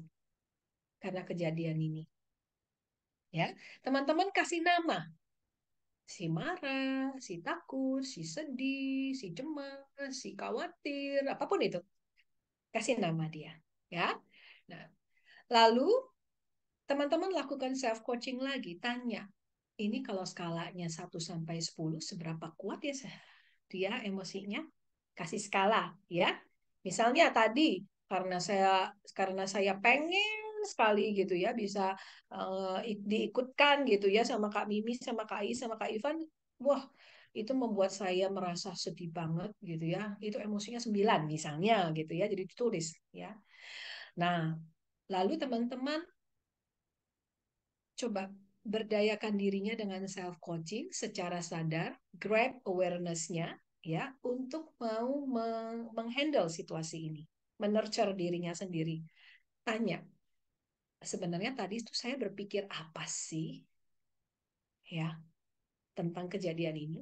karena kejadian ini? Ya, teman-teman kasih nama. Si marah, si takut, si sedih, si cemas, si khawatir, apapun itu. Kasih nama dia, ya. Nah, lalu teman-teman lakukan self coaching lagi, tanya. Ini kalau skalanya 1 sampai 10 seberapa kuat ya dia emosinya? Kasih skala, ya. Misalnya tadi karena saya pengen sekali gitu ya bisa diikutkan gitu ya sama Kak Mimi, sama Kak Is, sama Kak Ivan. Wah, itu membuat saya merasa sedih banget gitu ya. Itu emosinya 9 misalnya gitu ya, jadi ditulis ya. Nah, lalu teman-teman coba berdayakan dirinya dengan self coaching secara sadar, grab awareness-nya ya untuk mau menghandle situasi ini, menurture dirinya sendiri. Tanya, sebenarnya tadi itu saya berpikir apa sih ya tentang kejadian ini?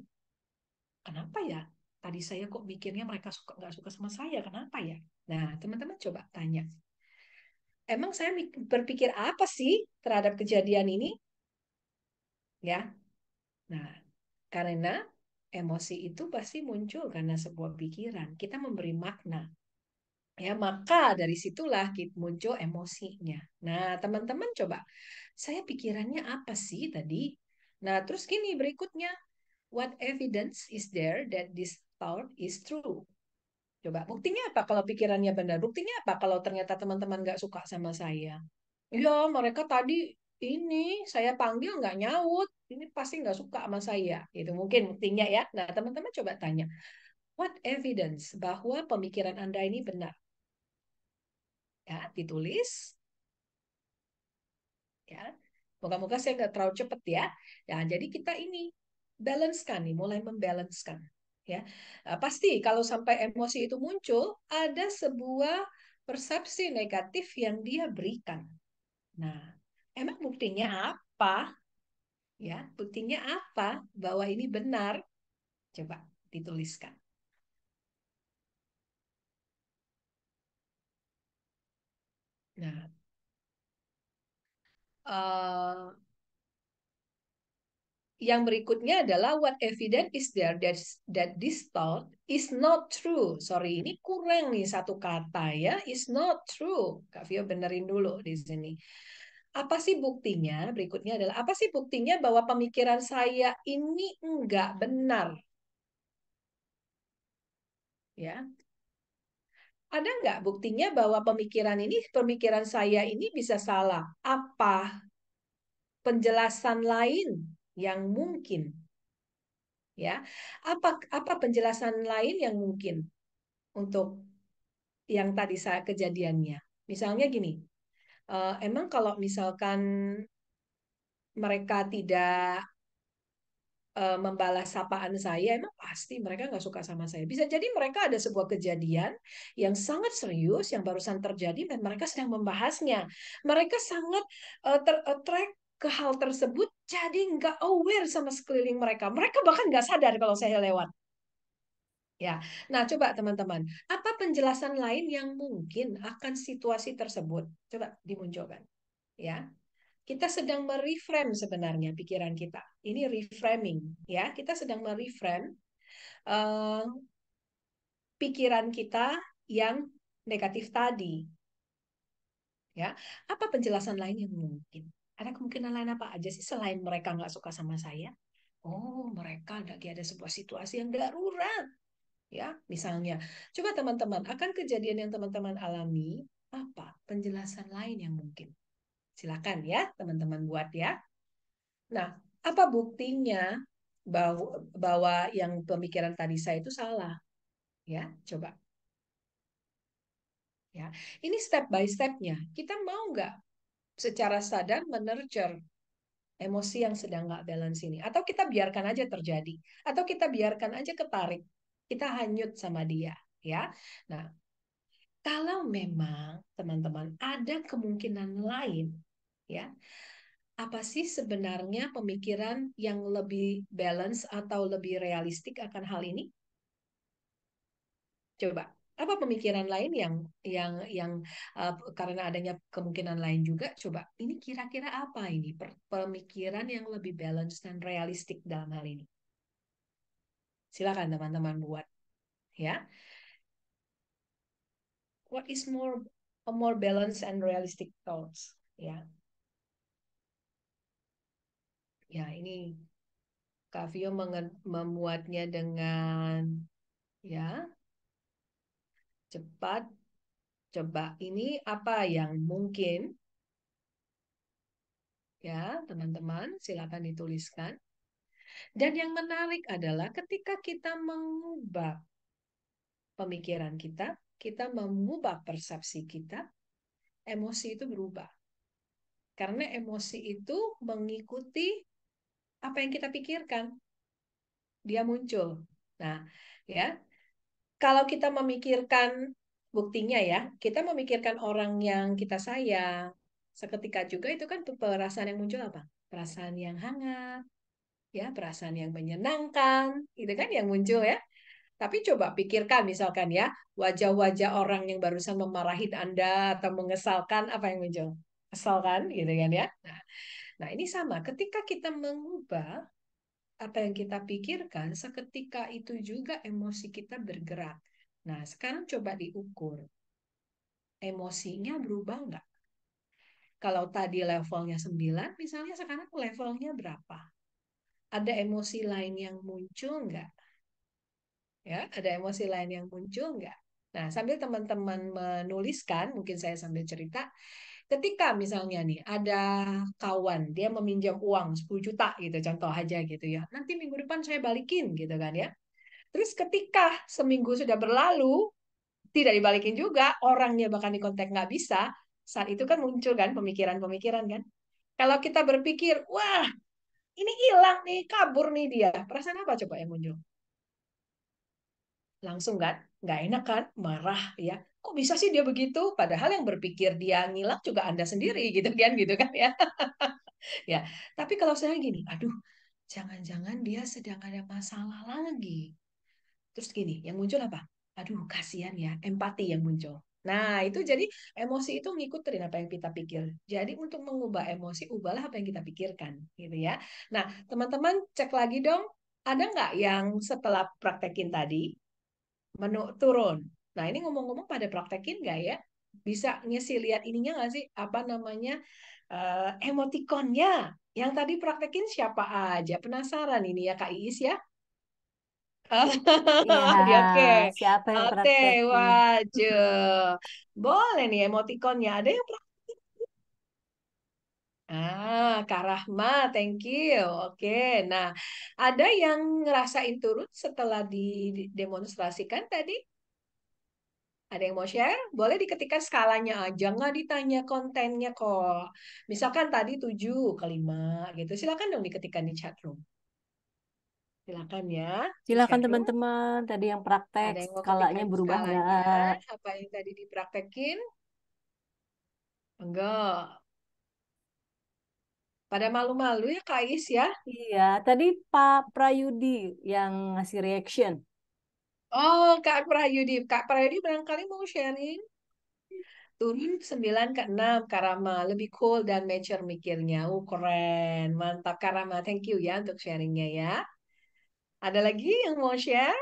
Kenapa ya? Tadi saya kok mikirnya mereka nggak suka sama saya, kenapa ya? Nah, teman-teman coba tanya. Emang saya berpikir apa sih terhadap kejadian ini? Ya, nah, karena emosi itu pasti muncul karena sebuah pikiran. Kita memberi makna. Ya, maka dari situlah muncul emosinya. Nah, teman-teman coba, saya pikirannya apa sih tadi? Nah, terus gini berikutnya. What evidence is there that this thought is true? Coba, buktinya apa kalau pikirannya benar? Buktinya apa kalau ternyata teman-teman nggak suka sama saya? Ya, mereka tadi ini saya panggil nggak nyaut. Ini pasti nggak suka sama saya. Itu mungkin buktinya ya. Nah, teman-teman coba tanya. What evidence bahwa pemikiran Anda ini benar? Ya, ditulis. Ya, moga-moga saya nggak terlalu cepat ya. Nah, jadi kita ini balancekan nih, mulai membalancekan. Ya, pasti kalau sampai emosi itu muncul, ada sebuah persepsi negatif yang dia berikan. Nah, emang buktinya apa? Ya, buktinya apa bahwa ini benar? Coba dituliskan. Nah, yang berikutnya adalah what evidence is there that this thought is not true. Sorry, ini kurang nih satu kata ya. Is not true. Kak Vio benerin dulu di sini. Apa sih buktinya? Berikutnya adalah apa sih buktinya bahwa pemikiran saya ini enggak benar? Ya, ada nggak buktinya bahwa pemikiran saya ini bisa salah? Apa penjelasan lain yang mungkin? Ya, apa penjelasan lain yang mungkin untuk yang tadi saya kejadiannya? Misalnya gini, emang kalau misalkan mereka tidak membalas sapaan saya, emang pasti mereka nggak suka sama saya. Bisa jadi mereka ada sebuah kejadian yang sangat serius yang barusan terjadi dan mereka sedang membahasnya. Mereka sangat ter-attract ke hal tersebut, jadi nggak aware sama sekeliling mereka. Mereka bahkan nggak sadar kalau saya lewat. Ya, nah coba teman-teman, apa penjelasan lain yang mungkin akan situasi tersebut? Coba dimunculkan. Ya, kita sedang mereframe sebenarnya pikiran kita. Ini reframing, ya. Kita sedang mereframe uh, pikiran kita yang negatif tadi, ya. Apa penjelasan lain yang mungkin? Ada kemungkinan lain apa aja sih selain mereka nggak suka sama saya? Oh, mereka lagi ada sebuah situasi yang darurat, ya. Misalnya, coba teman-teman akan kejadian yang teman-teman alami, apa penjelasan lain yang mungkin? Silakan ya, teman-teman buat ya. Nah, apa buktinya bahwa yang pemikiran tadi saya itu salah? Ya, coba. Ya, ini step by stepnya. Kita mau nggak secara sadar menurture emosi yang sedang nggak balance ini? Atau kita biarkan aja terjadi? Atau kita biarkan aja ketarik? Kita hanyut sama dia, ya. Nah, kalau memang teman-teman ada kemungkinan lain, ya, apa sih sebenarnya pemikiran yang lebih balance atau lebih realistik akan hal ini? Coba, apa pemikiran lain yang karena adanya kemungkinan lain juga, coba ini kira-kira apa ini pemikiran yang lebih balance dan realistik dalam hal ini? Silakan teman-teman buat ya. What is a more balanced and realistic thoughts? Ya, ya ini Kak Vio memuatnya dengan ya cepat. Coba ini apa yang mungkin Ya, teman-teman, silakan dituliskan. Dan yang menarik adalah ketika kita mengubah pemikiran kita mengubah persepsi kita, emosi itu berubah. Karena emosi itu mengikuti apa yang kita pikirkan. Dia muncul. Nah, ya, kalau kita memikirkan buktinya ya, kita memikirkan orang yang kita sayang, seketika juga itu kan perasaan yang muncul apa? Perasaan yang hangat, ya, perasaan yang menyenangkan, itu kan yang muncul ya. Tapi coba pikirkan misalkan ya, wajah-wajah orang yang barusan memarahin Anda atau mengesalkan, apa yang muncul? Kesal kan, gitu kan ya. Nah, ini sama. Ketika kita mengubah apa yang kita pikirkan, seketika itu juga emosi kita bergerak. Nah, sekarang coba diukur. Emosinya berubah nggak? Kalau tadi levelnya 9, misalnya sekarang levelnya berapa? Ada emosi lain yang muncul nggak? Ya, ada emosi lain yang muncul nggak? Nah, sambil teman-teman menuliskan, mungkin saya sambil cerita, ketika misalnya nih ada kawan dia meminjam uang 10 juta gitu, contoh aja gitu ya. Nanti minggu depan saya balikin gitu kan ya. Terus ketika seminggu sudah berlalu, tidak dibalikin juga, orangnya bahkan dikontak nggak bisa, saat itu kan muncul kan pemikiran-pemikiran kan. Kalau kita berpikir, wah ini hilang nih, kabur nih dia. Perasaan apa coba yang muncul? Langsung kan, nggak enak kan, marah ya. Kok bisa sih dia begitu? Padahal yang berpikir dia ngilang juga Anda sendiri gitu kan ya. Ya, tapi kalau saya gini, aduh, jangan-jangan dia sedang ada masalah lagi. Terus gini, yang muncul apa? Aduh, kasihan ya, empati yang muncul. Nah, itu jadi emosi itu ngikutin apa yang kita pikir. Jadi untuk mengubah emosi, ubahlah apa yang kita pikirkan, gitu ya. Nah, teman-teman cek lagi dong, ada nggak yang setelah praktekin tadi, menu turun? Nah, ini ngomong-ngomong pada praktekin nggak ya? Bisa ngisi lihat ininya nggak sih? Apa namanya? Emotikonnya. Yang tadi praktekin siapa aja? Penasaran ini ya, Kak Iis ya? Iya, Ya, oke. siapa yang Oke, praktekin? wajib. Boleh nih emotikonnya. Ada yang Kak Rahma, thank you. Oke, nah ada yang ngerasain turun setelah didemonstrasikan tadi? Ada yang mau share? Boleh diketikkan skalanya aja, nggak ditanya kontennya kok. Misalkan tadi 7 ke 5 gitu. Silakan dong diketikkan di chat room. Silakan ya, di Silakan chat room. teman-teman, tadi yang praktek Ada yang mau skalanya ketikkan berubah skalanya, nggak? apa yang tadi dipraktekin? Enggak. Pada malu-malu ya Kak Is ya. Iya, tadi Pak Prayudi yang ngasih reaction. Oh, Kak Prayudi. Kak Prayudi barangkali mau sharing. Turun 9 ke 6 Karama. Lebih cool dan mature mikirnya. Keren. Mantap Karama. Thank you ya untuk sharingnya ya. Ada lagi yang mau share?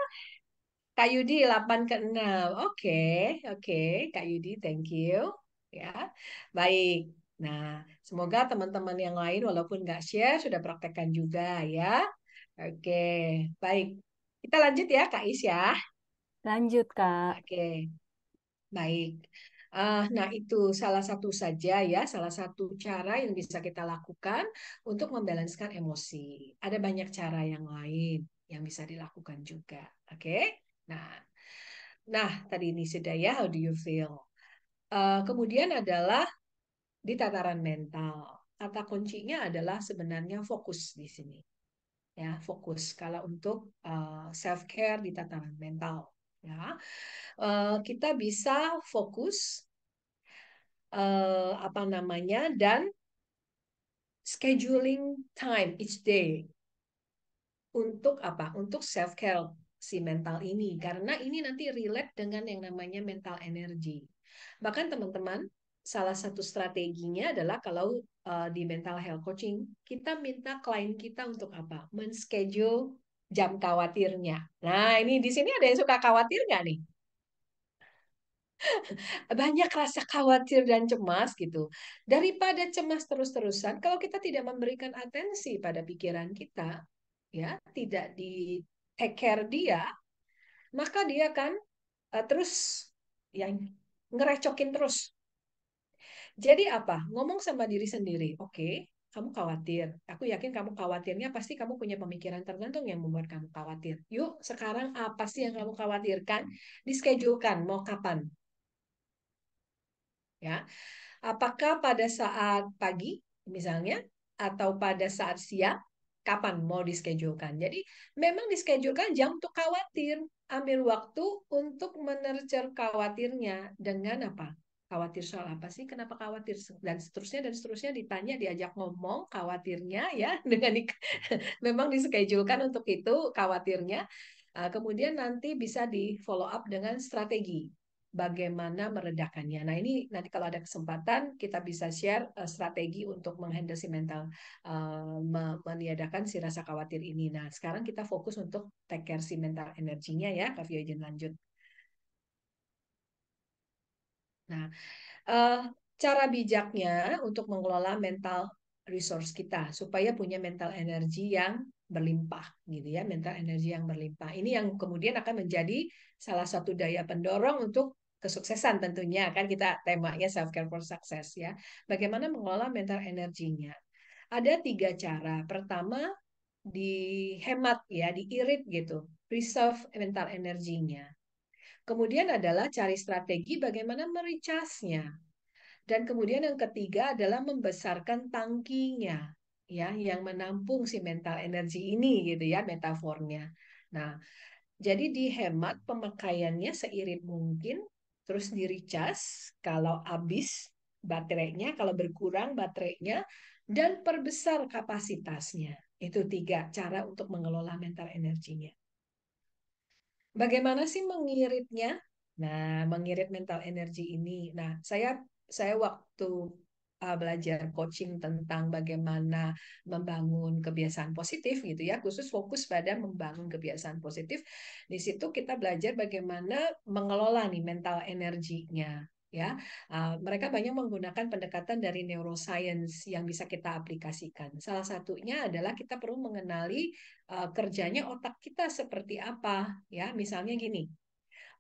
Kak Yudi 8 ke 6. Oke, oke. Kak Yudi, thank you. Ya, baik. Nah, semoga teman-teman yang lain walaupun nggak share sudah praktekkan juga ya. Oke, baik. Kita lanjut ya, Kak Is ya. Lanjut, Kak. Oke, baik. Nah, itu salah satu saja ya, salah satu cara yang bisa kita lakukan untuk membalanskan emosi. Ada banyak cara yang lain yang bisa dilakukan juga. Oke. Nah, tadi ini sudah ya, how do you feel? Kemudian adalah di tataran mental. Kata kuncinya adalah sebenarnya fokus di sini. Ya, fokus. Kalau untuk self care di tataran mental, ya, kita bisa fokus apa namanya dan scheduling time each day untuk apa? Untuk self care si mental ini karena ini nanti relate dengan yang namanya mental energy. Bahkan teman-teman, salah satu strateginya adalah kalau di mental health coaching, kita minta klien kita untuk apa? Men-schedule jam khawatirnya. Nah, ini di sini ada yang suka khawatir nggak nih? Banyak rasa khawatir dan cemas gitu. Daripada cemas terus-terusan, kalau kita tidak memberikan atensi pada pikiran kita, ya, tidak di take care dia, maka dia kan terus yang ngerecokin terus. Jadi apa? Ngomong sama diri sendiri, oke, kamu khawatir. Aku yakin kamu khawatirnya pasti kamu punya pemikiran tertentu yang membuat kamu khawatir. Yuk, sekarang apa sih yang kamu khawatirkan? Dischedule-kan, mau kapan? Ya, apakah pada saat pagi misalnya atau pada saat siang? Kapan mau dischedulekan? Jadi memang dischedulekan jam untuk khawatir. Ambil waktu untuk menercer khawatirnya dengan apa? Khawatir soal apa sih? Kenapa khawatir? Dan seterusnya ditanya, diajak ngomong khawatirnya ya dengan memang dischedulekan untuk itu khawatirnya. Kemudian nanti bisa di follow up dengan strategi bagaimana meredakannya. Nah, ini nanti kalau ada kesempatan kita bisa share strategi untuk menghandle si mental, meniadakan si rasa khawatir ini. Nah, sekarang kita fokus untuk take care si mental energinya ya, Kak Vio, izin lanjut. Nah, eh, cara bijaknya untuk mengelola mental resource kita supaya punya mental energi yang berlimpah gitu ya, mental energi yang berlimpah. Ini yang kemudian akan menjadi salah satu daya pendorong untuk kesuksesan tentunya, kan kita temanya self care for success ya. Bagaimana mengelola mental energinya? Ada 3 cara. Pertama, dihemat ya, diirit gitu, preserve mental energinya. Kemudian adalah cari strategi bagaimana merecharge-nya. Dan kemudian yang ketiga adalah membesarkan tangkinya, ya, yang menampung si mental energi ini, gitu ya, metafornya. Nah, jadi dihemat pemakaiannya seirit mungkin, terus di-recharge kalau habis baterainya, kalau berkurang baterainya, dan perbesar kapasitasnya. Itu 3 cara untuk mengelola mental energinya. Bagaimana sih mengiritnya? Nah, mengirit mental energi ini. Nah, saya waktu belajar coaching tentang bagaimana membangun kebiasaan positif gitu ya, khusus fokus pada membangun kebiasaan positif. Di situ kita belajar bagaimana mengelola nih mental energinya. Ya, mereka banyak menggunakan pendekatan dari neuroscience yang bisa kita aplikasikan. Salah satunya adalah kita perlu mengenali kerjanya otak kita seperti apa. Ya, misalnya gini,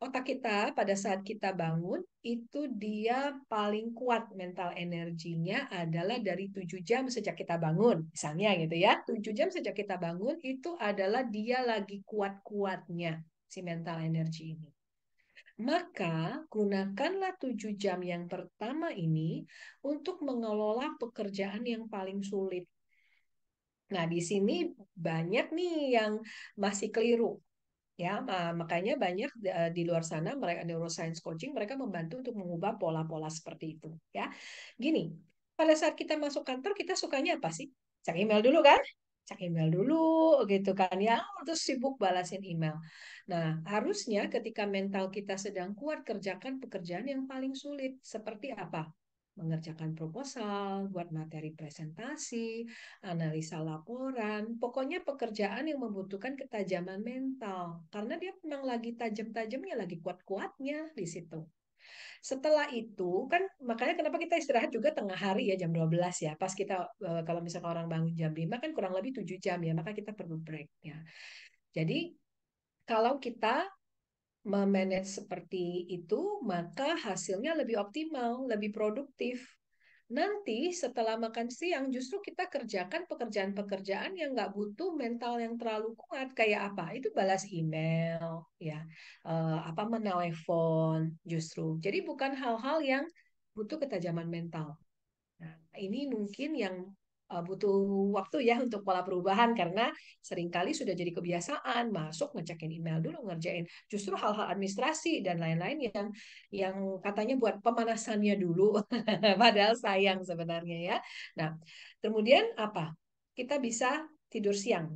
otak kita pada saat kita bangun itu dia paling kuat mental energinya adalah dari 7 jam sejak kita bangun. Misalnya gitu ya, 7 jam sejak kita bangun itu adalah dia lagi kuat-kuatnya si mental energi ini. Maka gunakanlah 7 jam yang pertama ini untuk mengelola pekerjaan yang paling sulit. Nah, di sini banyak nih yang masih keliru. Ya, makanya banyak di luar sana mereka neuroscience coaching mereka membantu untuk mengubah pola-pola seperti itu. Ya, gini, pada saat kita masuk kantor kita sukanya apa sih? Cek email dulu kan? Cek email dulu gitu kan ya, terus sibuk balasin email. Nah, harusnya ketika mental kita sedang kuat kerjakan pekerjaan yang paling sulit seperti apa? Mengerjakan proposal, buat materi presentasi, analisa laporan, pokoknya pekerjaan yang membutuhkan ketajaman mental. Karena dia memang lagi tajam-tajamnya, lagi kuat-kuatnya di situ. Setelah itu, kan makanya kenapa kita istirahat juga tengah hari ya, jam 12 ya. Pas kita, kalau misalkan orang bangun jam 5 kan kurang lebih 7 jam ya, maka kita perlu break ya. Jadi, kalau kita memanage seperti itu, maka hasilnya lebih optimal, lebih produktif. Nanti setelah makan siang justru kita kerjakan pekerjaan-pekerjaan yang nggak butuh mental yang terlalu kuat. Kayak apa? Itu balas email, ya, apa menelepon justru. Jadi bukan hal-hal yang butuh ketajaman mental. Nah, ini mungkin yang butuh waktu ya untuk pola perubahan karena seringkali sudah jadi kebiasaan masuk ngecekin email dulu ngerjain justru hal-hal administrasi dan lain-lain yang katanya buat pemanasannya dulu padahal sayang sebenarnya ya. Nah, kemudian apa? Kita bisa tidur siang.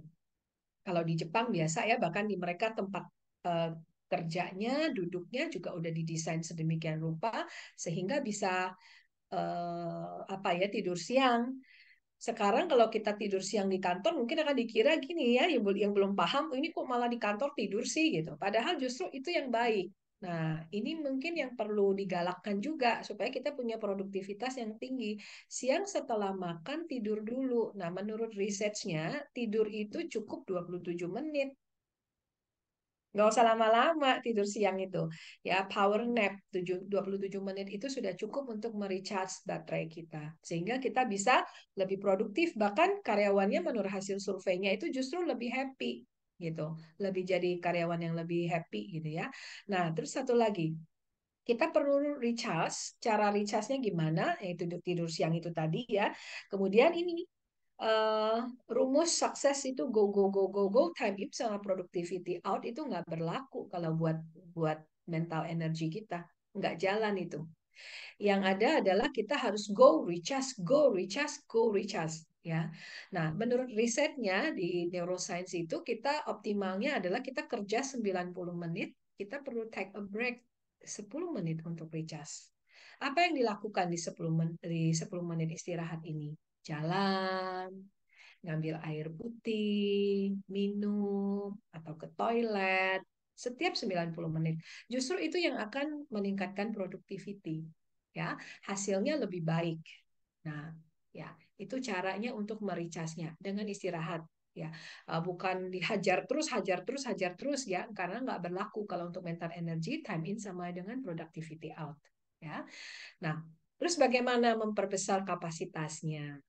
Kalau di Jepang biasa ya bahkan di mereka tempat eh, kerjanya, duduknya juga udah didesain sedemikian rupa sehingga bisa apa ya tidur siang. Sekarang kalau kita tidur siang di kantor mungkin akan dikira gini ya, yang belum paham ini kok malah di kantor tidur sih gitu. Padahal justru itu yang baik. Nah, ini mungkin yang perlu digalakkan juga supaya kita punya produktivitas yang tinggi. Siang setelah makan tidur dulu. Nah, menurut research-nya tidur itu cukup 27 menit. Nggak usah lama-lama tidur siang itu. Ya, power nap 27 menit itu sudah cukup untuk merecharge baterai kita. Sehingga kita bisa lebih produktif. Bahkan karyawannya menurut hasil surveinya itu justru lebih happy gitu. Lebih jadi karyawan yang lebih happy gitu ya. Nah, terus satu lagi. Kita perlu recharge. Cara recharge-nya gimana? Yaitu tidur siang itu tadi ya. Kemudian ini eh, rumus sukses itu go go go go go, time in sama productivity out itu nggak berlaku kalau buat buat mental energi kita, nggak jalan itu. Yang ada adalah kita harus go recharge, go recharge, go recharge ya. Nah, menurut risetnya di neuroscience itu kita optimalnya adalah kita kerja 90 menit, kita perlu take a break 10 menit untuk recharge. Apa yang dilakukan di 10 menit istirahat ini? Jalan, ngambil air putih, minum, atau ke toilet, setiap 90 menit. Justru itu yang akan meningkatkan productivity. Ya, hasilnya lebih baik. Nah, ya, itu caranya untuk mericasnya dengan istirahat. Ya, bukan dihajar terus, hajar terus, hajar terus ya, karena nggak berlaku kalau untuk mental energy, time in sama dengan productivity out. Ya, nah, terus bagaimana memperbesar kapasitasnya?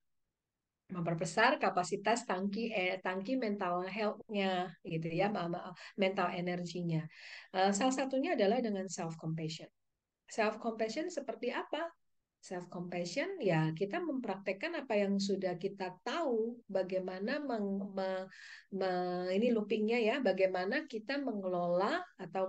Memperbesar kapasitas tangki mental health-nya gitu ya, mental energinya. Salah satunya adalah dengan self compassion. Self compassion seperti apa? Self compassion ya kita mempraktekkan apa yang sudah kita tahu, bagaimana ini loopingnya ya, bagaimana kita mengelola atau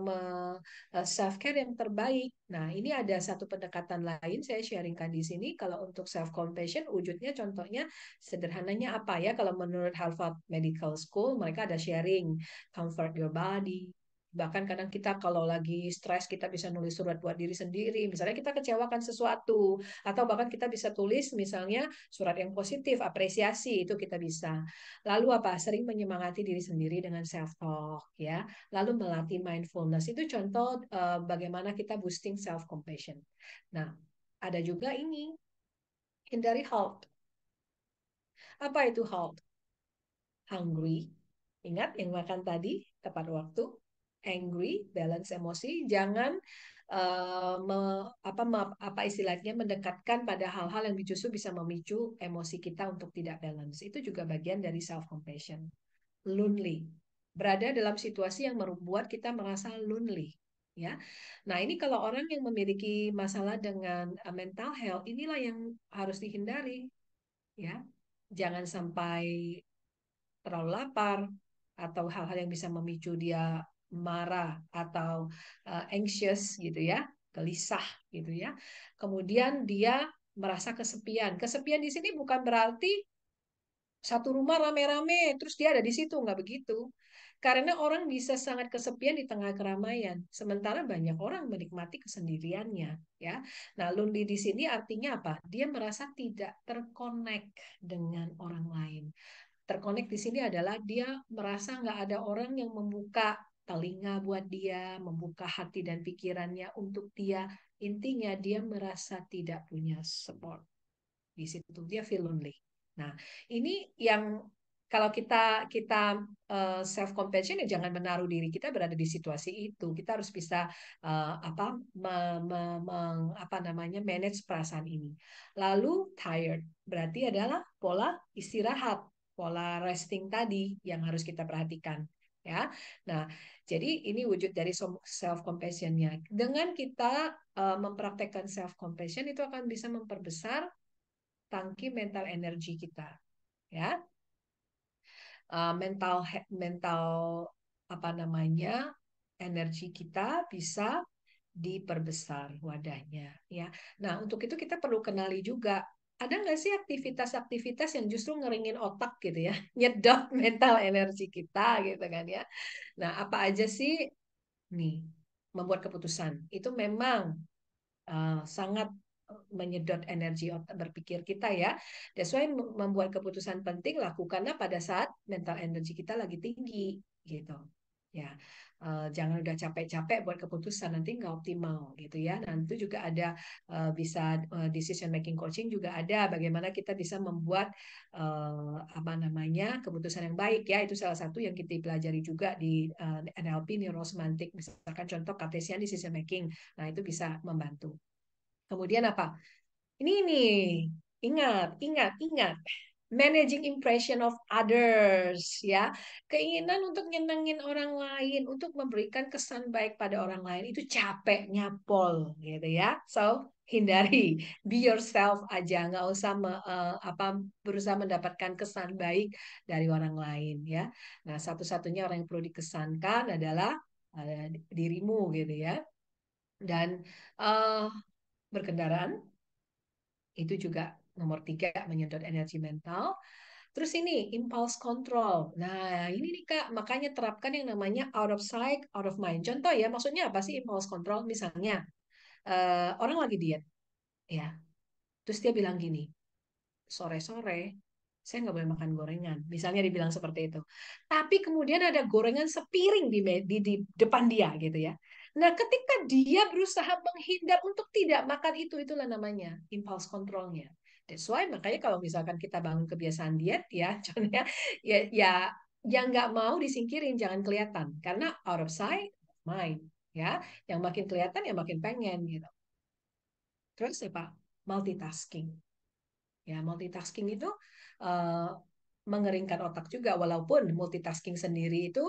self care yang terbaik. Nah, ini ada satu pendekatan lain saya sharingkan di sini. Kalau untuk self compassion wujudnya contohnya sederhananya apa ya? Kalau menurut Harvard Medical School mereka ada sharing comfort your body. Bahkan kadang kita kalau lagi stres kita bisa nulis surat buat diri sendiri. Misalnya kita kecewakan sesuatu atau bahkan kita bisa tulis misalnya surat yang positif, apresiasi itu kita bisa. Lalu apa? Sering menyemangati diri sendiri dengan self talk ya. Lalu melatih mindfulness itu contoh bagaimana kita boosting self compassion. Nah, ada juga ini hindari halt. Apa itu halt? Hungry, ingat yang makan tadi tepat waktu. Angry, balance emosi, jangan apa istilahnya mendekatkan pada hal-hal yang justru bisa memicu emosi kita untuk tidak balance. Itu juga bagian dari self compassion. Lonely, berada dalam situasi yang membuat kita merasa lonely ya. Nah, ini kalau orang yang memiliki masalah dengan mental health, inilah yang harus dihindari ya. Jangan sampai terlalu lapar atau hal-hal yang bisa memicu dia marah atau anxious gitu ya, gelisah gitu ya. Kemudian dia merasa kesepian. Kesepian di sini bukan berarti satu rumah rame-rame terus dia ada di situ, nggak begitu. Karena orang bisa sangat kesepian di tengah keramaian, sementara banyak orang menikmati kesendiriannya ya. Nah, lonely di sini artinya apa? Dia merasa tidak terkonek dengan orang lain. Terkonek di sini adalah dia merasa nggak ada orang yang membuka telinga buat dia, membuka hati dan pikirannya untuk dia. Intinya dia merasa tidak punya support. Di situ dia feel lonely. Nah, ini yang kalau kita kita self compassion ya jangan menaruh diri kita berada di situasi itu. Kita harus bisa apa namanya manage perasaan ini. Lalu tired berarti adalah pola istirahat, pola resting tadi yang harus kita perhatikan ya. Nah, jadi ini wujud dari self compassionnya. Dengan kita mempraktekkan self compassion itu akan bisa memperbesar tangki mental energi kita ya. Mental mental apa namanya energi kita bisa diperbesar wadahnya ya. Nah, untuk itu kita perlu kenali juga ada nggak sih aktivitas-aktivitas yang justru ngeringin otak gitu ya, nyedot mental energi kita gitu kan ya. Nah, apa aja sih nih membuat keputusan itu memang sangat menyedot energi otak berpikir kita ya. That's why membuat keputusan penting lakukanlah pada saat mental energi kita lagi tinggi gitu. Ya, jangan udah capek-capek buat keputusan nanti nggak optimal gitu ya. Nah itu juga ada bisa decision making coaching juga ada bagaimana kita bisa membuat apa namanya keputusan yang baik ya. Itu salah satu yang kita pelajari juga di NLP neurosemantik. Misalkan contoh Cartesian decision making. Nah itu bisa membantu. Kemudian apa? Ini nih, ingat. Managing impression of others, ya. Keinginan untuk nyenengin orang lain, untuk memberikan kesan baik pada orang lain itu capek, nyapol, gitu ya. So, hindari, be yourself aja, nggak usah berusaha mendapatkan kesan baik dari orang lain, ya. Nah, satu-satunya orang yang perlu dikesankan adalah dirimu, gitu ya. Dan berkendaraan itu juga nomor 3 menyedot energi mental. Terus ini impulse control. Nah, ini nih Kak, makanya terapkan yang namanya out of sight, out of mind. Contoh ya, maksudnya apa sih impulse control? Misalnya orang lagi diet, ya. Terus dia bilang gini, sore-sore saya nggak boleh makan gorengan. Misalnya dibilang seperti itu. Tapi kemudian ada gorengan sepiring di depan dia gitu ya. Nah, ketika dia berusaha menghindar untuk tidak makan itu, itulah namanya impulse controlnya. That's why makanya kalau misalkan kita bangun kebiasaan diet ya, contohnya ya yang nggak mau disingkirin jangan kelihatan karena out of sight, mind ya. Yang makin kelihatan ya makin pengen gitu. Terus apa? Multitasking. Ya, multitasking itu uh, mengeringkan otak juga, walaupun multitasking sendiri itu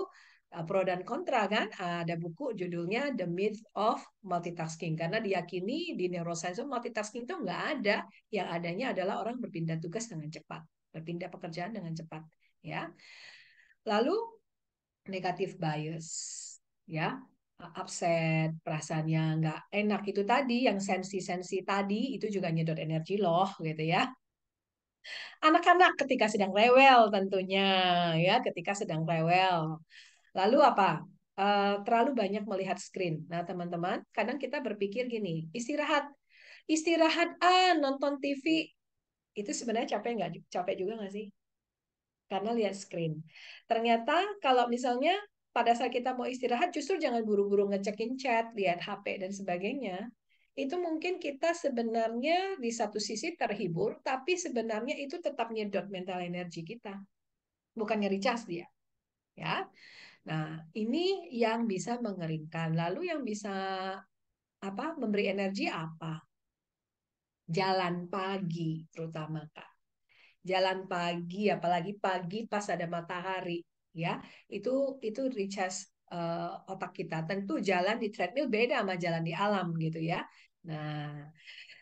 pro dan kontra kan. Ada buku judulnya The Myth of Multitasking karena diyakini di neuroscience multitasking itu nggak ada, yang adanya adalah orang berpindah tugas dengan cepat, berpindah pekerjaan dengan cepat. Ya, lalu negative bias, ya upset, perasaannya nggak enak itu tadi, yang sensi-sensi tadi itu juga nyedot energi loh, gitu ya. Anak-anak ketika sedang rewel tentunya ya, ketika sedang rewel. Lalu apa? Terlalu banyak melihat screen. Nah, teman-teman, kadang kita berpikir gini, istirahat. Istirahat nonton TV itu sebenarnya capek nggak? Capek juga nggak sih? Karena lihat screen. Ternyata kalau misalnya pada saat kita mau istirahat justru jangan buru-buru ngecekin chat, lihat HP dan sebagainya. Itu mungkin kita sebenarnya di satu sisi terhibur, tapi sebenarnya itu tetap nyedot mental energi kita. Bukannya recharge dia. Ya. Nah, ini yang bisa mengeringkan. Lalu yang bisa memberi energi apa? Jalan pagi terutama, Kak. Jalan pagi, apalagi pagi pas ada matahari, ya. Itu recharge otak kita. Tentu jalan di treadmill beda sama jalan di alam gitu ya. Nah,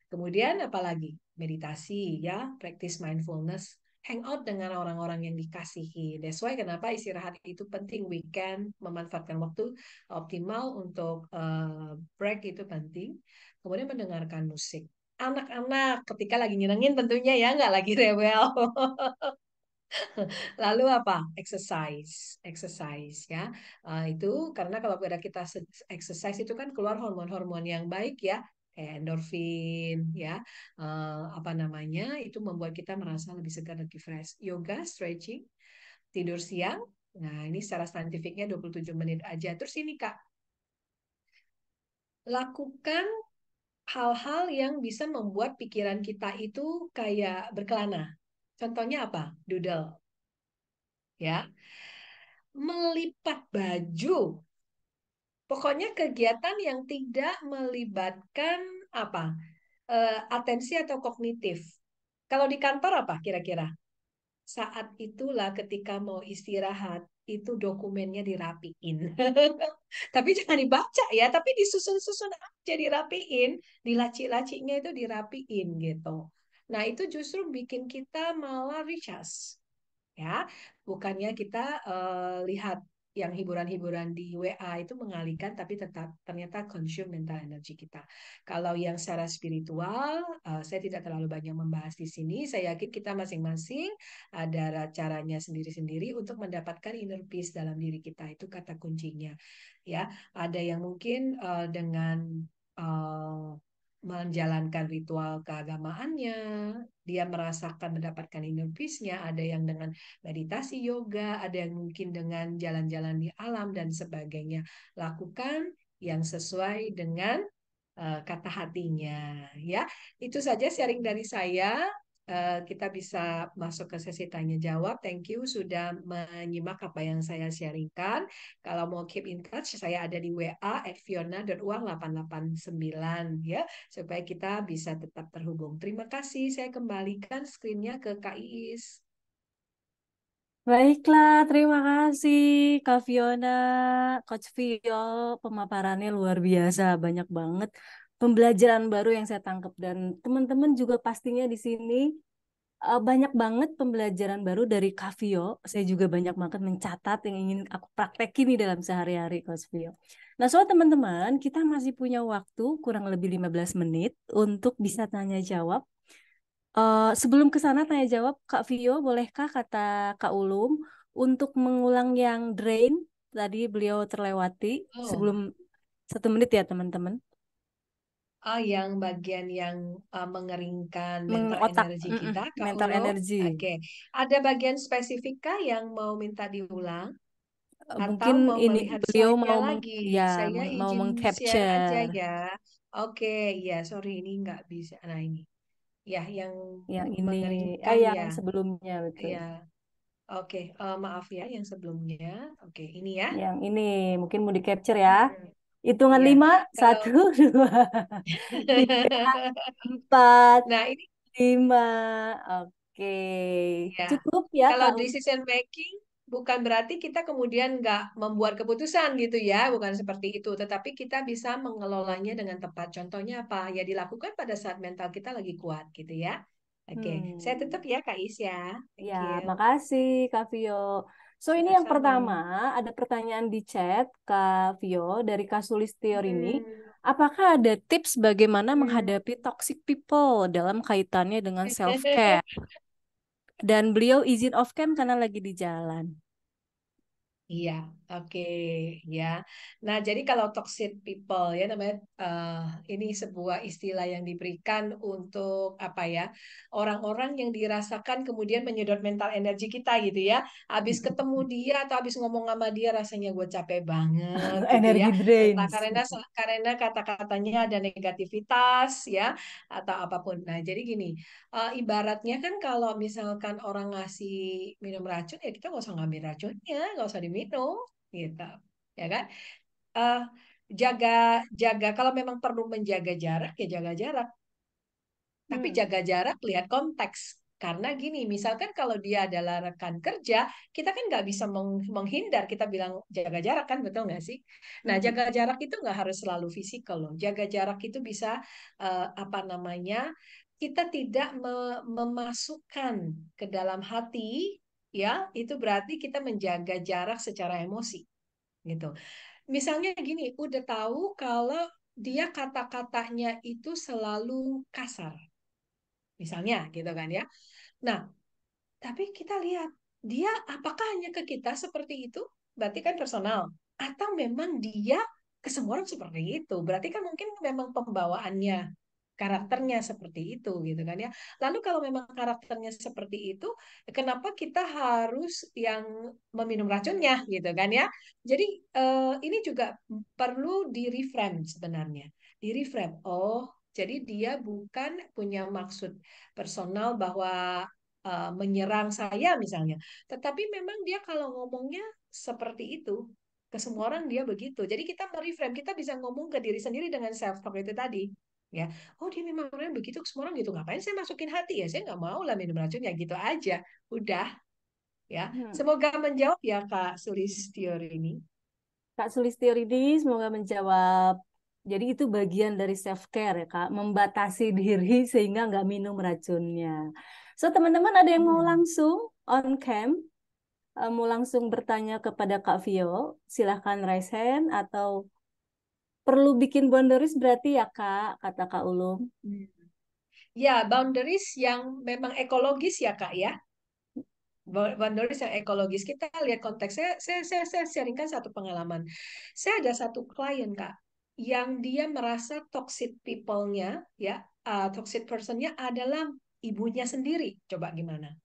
kemudian apalagi meditasi ya, practice mindfulness, hangout dengan orang-orang yang dikasihi. That's why kenapa istirahat itu penting, weekend memanfaatkan waktu optimal untuk break itu penting. Kemudian mendengarkan musik. Anak-anak ketika lagi nyenengin tentunya ya, nggak lagi rewel. Lalu apa? Exercise ya. Itu karena kalau kita exercise itu kan keluar hormon-hormon yang baik ya, kayak endorfin ya. Apa namanya? Itu membuat kita merasa lebih segar, lebih fresh. Yoga, stretching, tidur siang. Nah, ini secara saintifiknya 27 menit aja. Terus ini Kak, lakukan hal-hal yang bisa membuat pikiran kita itu kayak berkelana. Contohnya apa? Doodle. Ya, melipat baju. Pokoknya kegiatan yang tidak melibatkan apa? Atensi atau kognitif. Kalau di kantor apa kira-kira? Saat itulah ketika mau istirahat, itu dokumennya dirapiin. Tapi jangan dibaca ya, tapi disusun-susun aja dirapiin, dilaci-lacinya itu dirapiin gitu. Nah, itu justru bikin kita malah recharge. Ya, bukannya kita lihat yang hiburan-hiburan di WA itu mengalihkan, tapi tetap ternyata consume mental energi kita. Kalau yang secara spiritual, saya tidak terlalu banyak membahas di sini. Saya yakin kita masing-masing ada caranya sendiri-sendiri untuk mendapatkan inner peace dalam diri kita. Itu kata kuncinya. Ya, ada yang mungkin dengan uh, menjalankan ritual keagamaannya, dia merasakan mendapatkan inner peace-nya, ada yang dengan meditasi yoga, ada yang mungkin dengan jalan-jalan di alam dan sebagainya. Lakukan yang sesuai dengan kata hatinya, ya. Itu saja sharing dari saya. Kita bisa masuk ke sesi tanya jawab. Thank you sudah menyimak apa yang saya sharingkan. Kalau mau keep in touch, saya ada di WA @fiona.uang889 ya, supaya kita bisa tetap terhubung. Terima kasih. Saya kembalikan screen-nya ke Kak Iis. Baiklah, terima kasih Kak Fiona, Coach Vio, pemaparannya luar biasa, banyak banget pembelajaran baru yang saya tangkap dan teman-teman juga pastinya di sini banyak banget pembelajaran baru dari Kak Vio. Saya juga banyak banget mencatat yang ingin aku praktekin nih dalam sehari-hari, Coach Vio. Nah, soal teman-teman, kita masih punya waktu kurang lebih 15 menit untuk bisa tanya jawab. Sebelum ke sana tanya jawab, Kak Vio, bolehkah kata Kak Ulum untuk mengulang yang drain tadi beliau terlewati Oh, sebelum 1 menit ya teman-teman. yang bagian yang mengeringkan mental Mengotak energi kita, Kak mental Ulo. energi. Oke, ada bagian spesifik kah yang mau minta diulang? Atau Mungkin mau ini melihat beliau slide-nya mau lagi? ya Saya mau izin share aja mengcapture ya. Oke, ya sorry ini nggak bisa. Nah ini, ya yang yang ini, mengeringkan yang ya. sebelumnya betul. Ya, oke. Maaf ya yang sebelumnya. Oke, ini ya. Yang ini mungkin mau di capture ya. Hmm, Hitungan ya, 5, kalau 1, 2, 3, 4, nah ini 5. Oke. ya, Cukup ya kalau Kak. decision making bukan berarti kita kemudian nggak membuat keputusan gitu ya, bukan seperti itu. Tetapi kita bisa mengelolanya dengan tepat. Contohnya apa? Ya dilakukan pada saat mental kita lagi kuat gitu ya. Oke, saya tutup Hmm. ya Kak Is ya. Thank Ya, you. makasih Kak Vio. So, ini yang Sama-sama. pertama, ada pertanyaan di chat Kak Vio dari Kak Sulistyo ini. Hmm. Apakah ada tips bagaimana Hmm. menghadapi toxic people dalam kaitannya dengan self-care? Dan beliau izin off cam karena lagi di jalan. Iya, oke, ya. Nah, jadi kalau toxic people ya namanya ini sebuah istilah yang diberikan untuk apa ya? Orang-orang yang dirasakan kemudian menyedot mental energi kita gitu ya. Habis ketemu dia atau habis ngomong sama dia rasanya gue capek banget gitu ya. Energi Entah drains. karena kata-katanya ada negativitas ya atau apapun. Nah, jadi gini, ibaratnya kan kalau misalkan orang ngasih minum racun ya kita nggak usah ngambil racunnya, nggak usah diminum, gitu, ya kan? Eh, jaga jaga kalau memang perlu menjaga jarak ya jaga jarak, tapi Hmm. jaga jarak lihat konteks. Karena gini, misalkan kalau dia adalah rekan kerja, kita kan nggak bisa menghindar. Kita bilang jaga jarak kan, betul nggak sih? Nah, Hmm. jaga jarak itu nggak harus selalu fisikal loh. Jaga jarak itu bisa apa namanya? Kita tidak memasukkan ke dalam hati, ya. Itu berarti kita menjaga jarak secara emosi, gitu. Misalnya gini, udah tahu kalau dia kata-katanya itu selalu kasar misalnya gitu kan ya. Nah, tapi kita lihat dia apakah hanya ke kita seperti itu? Berarti kan personal. Atau memang dia ke semua orang seperti itu? Berarti kan mungkin memang pembawaannya, karakternya seperti itu gitu kan ya. Lalu kalau memang karakternya seperti itu, kenapa kita harus yang meminum racunnya gitu kan ya? Jadi ini juga perlu di reframe sebenarnya. Di reframe. Oh, jadi dia bukan punya maksud personal bahwa menyerang saya misalnya. Tetapi memang dia kalau ngomongnya seperti itu, ke semua orang dia begitu. Jadi kita mereframe, kita bisa ngomong ke diri sendiri dengan self talk itu tadi. Ya, oh dia memang orangnya begitu, ke semua orang gitu. Ngapain saya masukin hati ya? Saya nggak mau lah minum racunnya gitu aja. Udah, ya. Hmm. Semoga menjawab ya Kak Sulistyo ini. Kak Sulistyo ini semoga menjawab. Jadi itu bagian dari self care ya Kak, membatasi diri sehingga nggak minum racunnya. So teman-teman ada yang mau Hmm. langsung on cam, mau langsung bertanya kepada Kak Vio, silahkan raise hand atau perlu bikin boundaries berarti ya Kak, kata Kak Ulum. Hmm. Ya, boundaries yang memang ekologis ya Kak ya. Boundaries yang ekologis. Kita lihat konteksnya. Saya sharingkan satu pengalaman. Saya ada satu klien Kak yang dia merasa toxic people-nya, ya, toxic person-nya adalah ibunya sendiri. Coba gimana?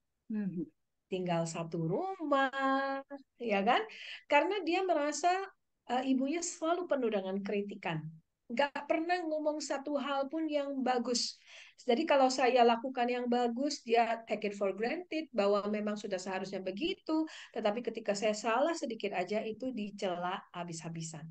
Tinggal satu rumah, ya kan? Karena dia merasa ibunya selalu penuh dengan kritikan. Nggak pernah ngomong satu hal pun yang bagus. Jadi kalau saya lakukan yang bagus, dia take it for granted bahwa memang sudah seharusnya begitu. Tetapi ketika saya salah sedikit aja itu dicela habis-habisan.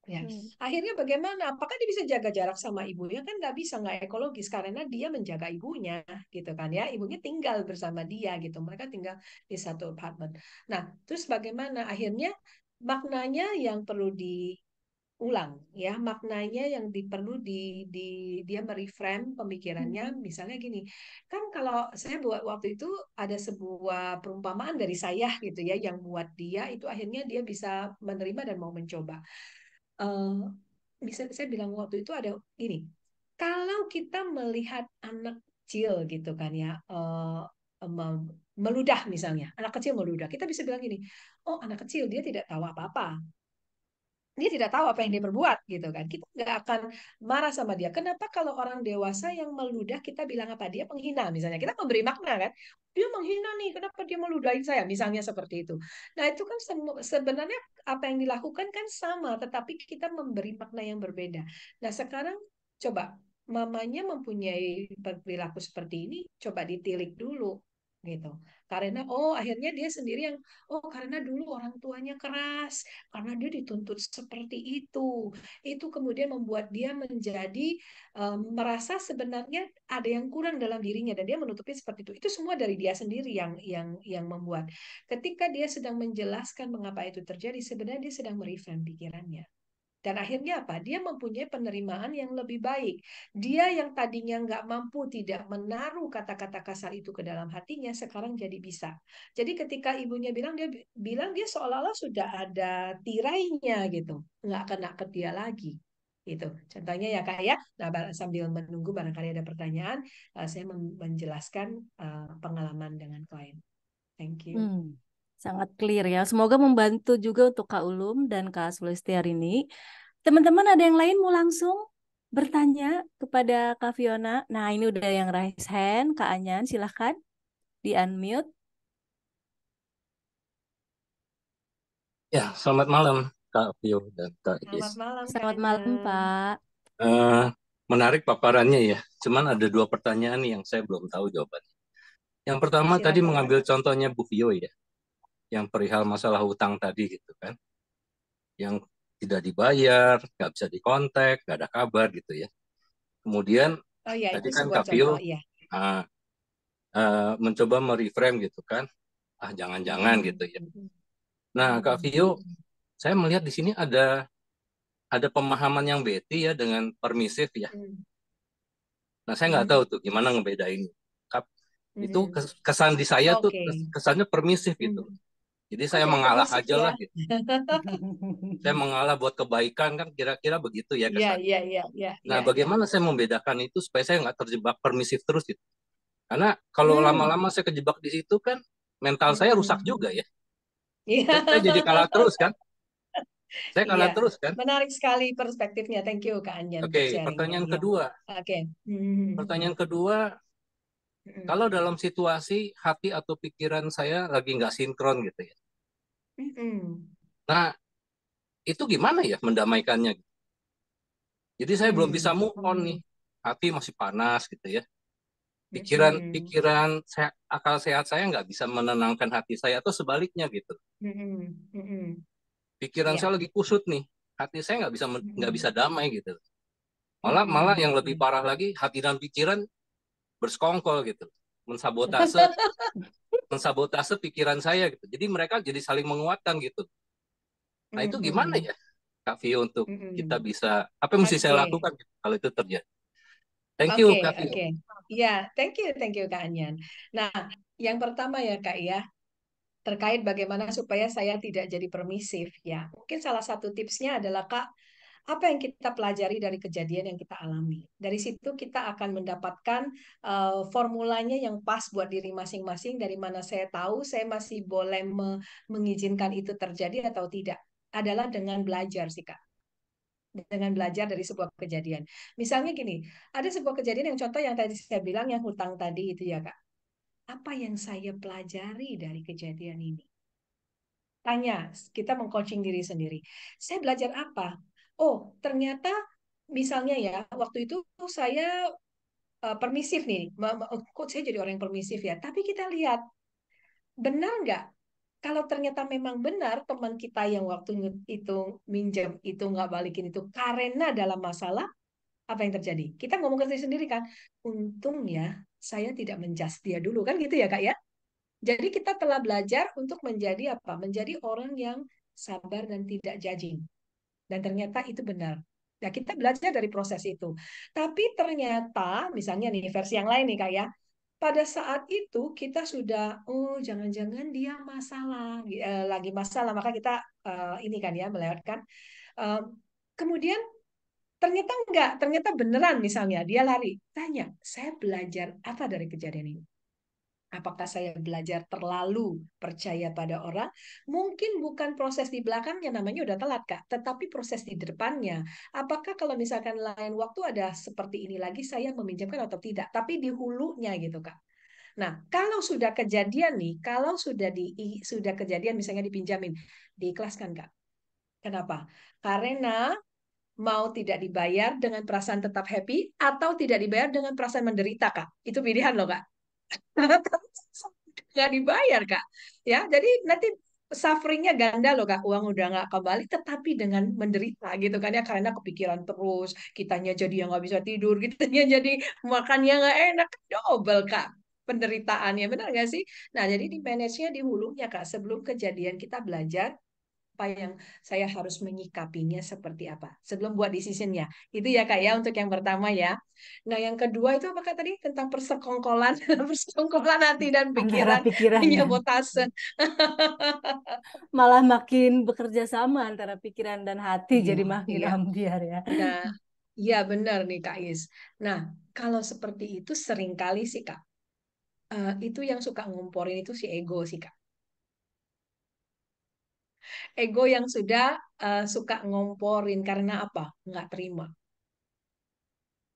Ya, akhirnya bagaimana? Apakah dia bisa jaga jarak sama ibunya? Kan nggak bisa, nggak ekologis karena dia menjaga ibunya, gitu kan ya. Ibunya tinggal bersama dia, gitu. Mereka tinggal di satu apartemen. Nah, terus bagaimana? Akhirnya maknanya yang perlu diulang, ya. Maknanya yang perlu dia mereframe pemikirannya. Misalnya gini, kan kalau saya buat waktu itu ada sebuah perumpamaan dari saya, gitu ya, yang buat dia itu akhirnya dia bisa menerima dan mau mencoba. Bisa saya bilang waktu itu ada ini, kalau kita melihat anak kecil gitu kan ya, meludah misalnya, anak kecil meludah, kita bisa bilang gini, oh anak kecil dia tidak tahu apa-apa, dia tidak tahu apa yang dia perbuat gitu kan, kita nggak akan marah sama dia. Kenapa kalau orang dewasa yang meludah kita bilang apa, dia penghina misalnya, kita memberi makna kan, dia menghina nih, kenapa dia meludahin saya misalnya seperti itu. Nah itu kan sebenarnya apa yang dilakukan kan sama, tetapi kita memberi makna yang berbeda. Nah sekarang coba mamanya mempunyai perilaku seperti ini, coba ditilik dulu gitu. Karena akhirnya dia sendiri yang karena dulu orang tuanya keras, karena dia dituntut seperti itu kemudian membuat dia menjadi merasa sebenarnya ada yang kurang dalam dirinya dan dia menutupi seperti itu semua dari dia sendiri yang membuat. Ketika dia sedang menjelaskan mengapa itu terjadi, sebenarnya dia sedang mereframe pikirannya. Dan akhirnya apa? Dia mempunyai penerimaan yang lebih baik. Dia yang tadinya nggak mampu, tidak menaruh kata-kata kasar itu ke dalam hatinya, sekarang jadi bisa. Jadi ketika ibunya bilang dia seolah-olah sudah ada tirainya gitu, nggak kena ke dia lagi. Itu contohnya ya kak ya. Nah sambil menunggu barangkali ada pertanyaan, saya menjelaskan pengalaman dengan klien. Thank you. Sangat clear ya. Semoga membantu juga untuk Kak Ulum dan Kak Sulistiarini. Teman-teman ada yang lain mau langsung bertanya kepada Kak Fiona? Nah ini udah yang raise hand. Kak Anyan silahkan di unmute. Ya, selamat malam Kak Vio dan Kak Selamat Is. malam Selamat Kak malam Anyan. Pak. Menarik paparannya ya. Cuman ada dua pertanyaan yang saya belum tahu jawabannya. Yang pertama tadi Silakan. mengambil contohnya Bu Vio ya, yang perihal masalah hutang tadi gitu kan, yang tidak dibayar, nggak bisa dikontak, nggak ada kabar gitu ya. Kemudian Ya tadi itu kan sebuah Kak Vio contoh ya. mencoba mereframe gitu kan, jangan-jangan gitu ya. Nah Kak Vio, saya melihat di sini ada pemahaman yang beda ya dengan permisif ya. Nah, saya nggak tahu tuh gimana ngebedain. Itu kesan di saya tuh kesannya permisif gitu. Jadi saya mengalah permisif aja ya. lah gitu. Saya mengalah buat kebaikan kan kira-kira begitu ya kesan. Nah, bagaimana saya membedakan itu supaya saya nggak terjebak permisif terus gitu. Karena kalau lama-lama saya kejebak di situ kan mental saya rusak juga ya. Saya jadi kalah terus kan. Saya kalah terus kan. Menarik sekali perspektifnya. Thank you Kak Anjan untuk Oke, sharingnya. pertanyaan kedua. Oke. Pertanyaan kedua, kalau dalam situasi hati atau pikiran saya lagi nggak sinkron gitu ya. Nah, itu gimana ya mendamaikannya? Jadi saya belum bisa move on nih. Hati masih panas gitu ya. Pikiran saya, akal sehat saya nggak bisa menenangkan hati saya atau sebaliknya gitu. Pikiran saya lagi kusut nih. Hati saya nggak bisa damai gitu. Malah yang lebih parah lagi, hati dan pikiran bersekongkol gitu. Mensabotase pikiran saya gitu. Jadi mereka jadi saling menguatkan gitu. Nah itu gimana ya Kak Vio untuk kita bisa, apa yang mesti saya lakukan kalau itu terjadi? Thank you Kak Vio. Ya, thank you Kak Anyan. Nah, yang pertama ya Kak ya, terkait bagaimana supaya saya tidak jadi permisif ya. Mungkin salah satu tipsnya adalah Kak, apa yang kita pelajari dari kejadian yang kita alami. Dari situ kita akan mendapatkan formulanya yang pas buat diri masing-masing, dari mana saya tahu saya masih boleh mengizinkan itu terjadi atau tidak. Adalah dengan belajar sih Kak. dengan belajar dari sebuah kejadian. Misalnya gini, ada sebuah kejadian yang contoh yang tadi saya bilang yang hutang tadi itu ya Kak. Apa yang saya pelajari dari kejadian ini? Tanya, kita mengcoaching diri sendiri. Saya belajar apa? Oh, ternyata misalnya ya, waktu itu saya permisif nih. Kok saya jadi orang yang permisif ya? Tapi kita lihat, benar nggak? Kalau ternyata memang benar teman kita yang waktu itu minjem itu nggak balikin itu karena dalam masalah, apa yang terjadi? Kita ngomong ke diri sendiri kan, untung ya saya tidak menjudge dia dulu kan gitu ya Kak ya. Jadi kita telah belajar untuk menjadi apa? Menjadi orang yang sabar dan tidak judging. Dan ternyata itu benar. Nah, kita belajar dari proses itu. Tapi ternyata, misalnya nih versi yang lain nih Kak ya, pada saat itu kita sudah, oh jangan-jangan dia masalah, lagi masalah, maka kita ini kan ya melewatkan. Eh, Kemudian ternyata enggak, ternyata beneran misalnya dia lari. Tanya, saya belajar apa dari kejadian ini? Apakah saya belajar terlalu percaya pada orang? Mungkin bukan proses di belakangnya, namanya udah telat, Kak. Tetapi proses di depannya. Apakah kalau misalkan lain waktu ada seperti ini lagi, saya meminjamkan atau tidak? Tapi di hulunya gitu, Kak. Nah, kalau sudah kejadian nih, kalau sudah kejadian misalnya dipinjamin, diikhlaskan, Kak. Kenapa? Karena mau tidak dibayar dengan perasaan tetap happy atau tidak dibayar dengan perasaan menderita, Kak. Itu pilihan loh, Kak. Nggak dibayar Kak ya, jadi nanti sufferingnya ganda loh Kak, uang udah nggak kembali tetapi dengan menderita gitu kan ya, karena kepikiran terus, kitanya jadi yang nggak bisa tidur, kitanya jadi makannya nggak enak, double Kak penderitaannya, benar nggak sih? Nah jadi di manage-nya di hulunya Kak, sebelum kejadian kita belajar apa yang saya harus menyikapinya seperti apa sebelum buat decision-nya. Itu ya Kak ya untuk yang pertama ya. Nah, yang kedua itu apa Kak tadi? Tentang persekongkolan, persekongkolan hati dan Antara pikiran, pikiran dan penyabotase. malah makin bekerja sama antara pikiran dan hati Iya, jadi makin iya. ambiar ya. Nah, iya benar nih Kak Is. Nah, kalau seperti itu seringkali sih Kak, itu yang suka ngomporin itu si ego sih Kak. Ego yang sudah suka ngomporin karena apa? Nggak terima.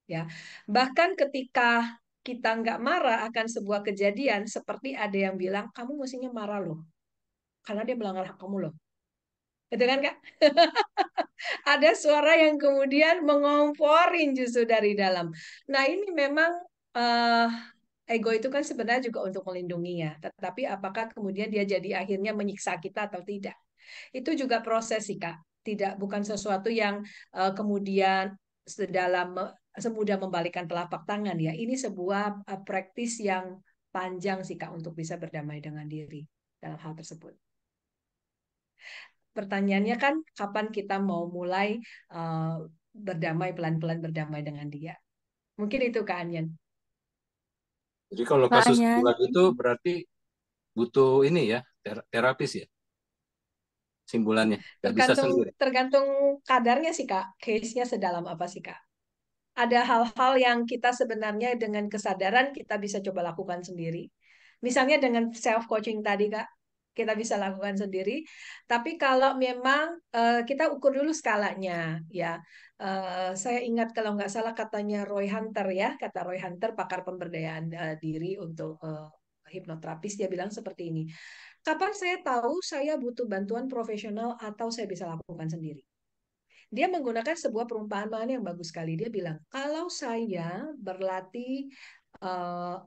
Ya, bahkan ketika kita nggak marah akan sebuah kejadian, seperti ada yang bilang kamu mestinya marah loh, karena dia melanggar hak kamu loh, itu kan Kak? Ada suara yang kemudian mengomporin justru dari dalam. Nah ini memang eh, ego itu kan sebenarnya juga untuk melindungi ya, tetapi apakah kemudian dia jadi akhirnya menyiksa kita atau tidak? Itu juga proses sih Kak. Tidak, bukan sesuatu yang kemudian semudah membalikan telapak tangan ya. Ini sebuah praktis yang panjang sih Kak untuk bisa berdamai dengan diri dalam hal tersebut. Pertanyaannya kan kapan kita mau mulai berdamai, pelan-pelan berdamai dengan dia. Mungkin itu Kak Anyan. Jadi kalau Kak kasus Anyan, bulan itu berarti butuh ini ya, terapis ya, simpulannya. Nggak bisa Tergantung sendiri. tergantung kadarnya sih Kak. Case-nya sedalam apa sih Kak? Ada hal-hal yang kita sebenarnya dengan kesadaran kita bisa coba lakukan sendiri. Misalnya dengan self coaching tadi Kak, kita bisa lakukan sendiri. Tapi kalau memang kita ukur dulu skalanya ya. Saya ingat kalau nggak salah katanya Roy Hunter ya, kata Roy Hunter pakar pemberdayaan diri untuk hipnoterapis, dia bilang seperti ini. Kapan saya tahu saya butuh bantuan profesional atau saya bisa lakukan sendiri? Dia menggunakan sebuah perumpamaan yang bagus sekali. Dia bilang, kalau saya berlatih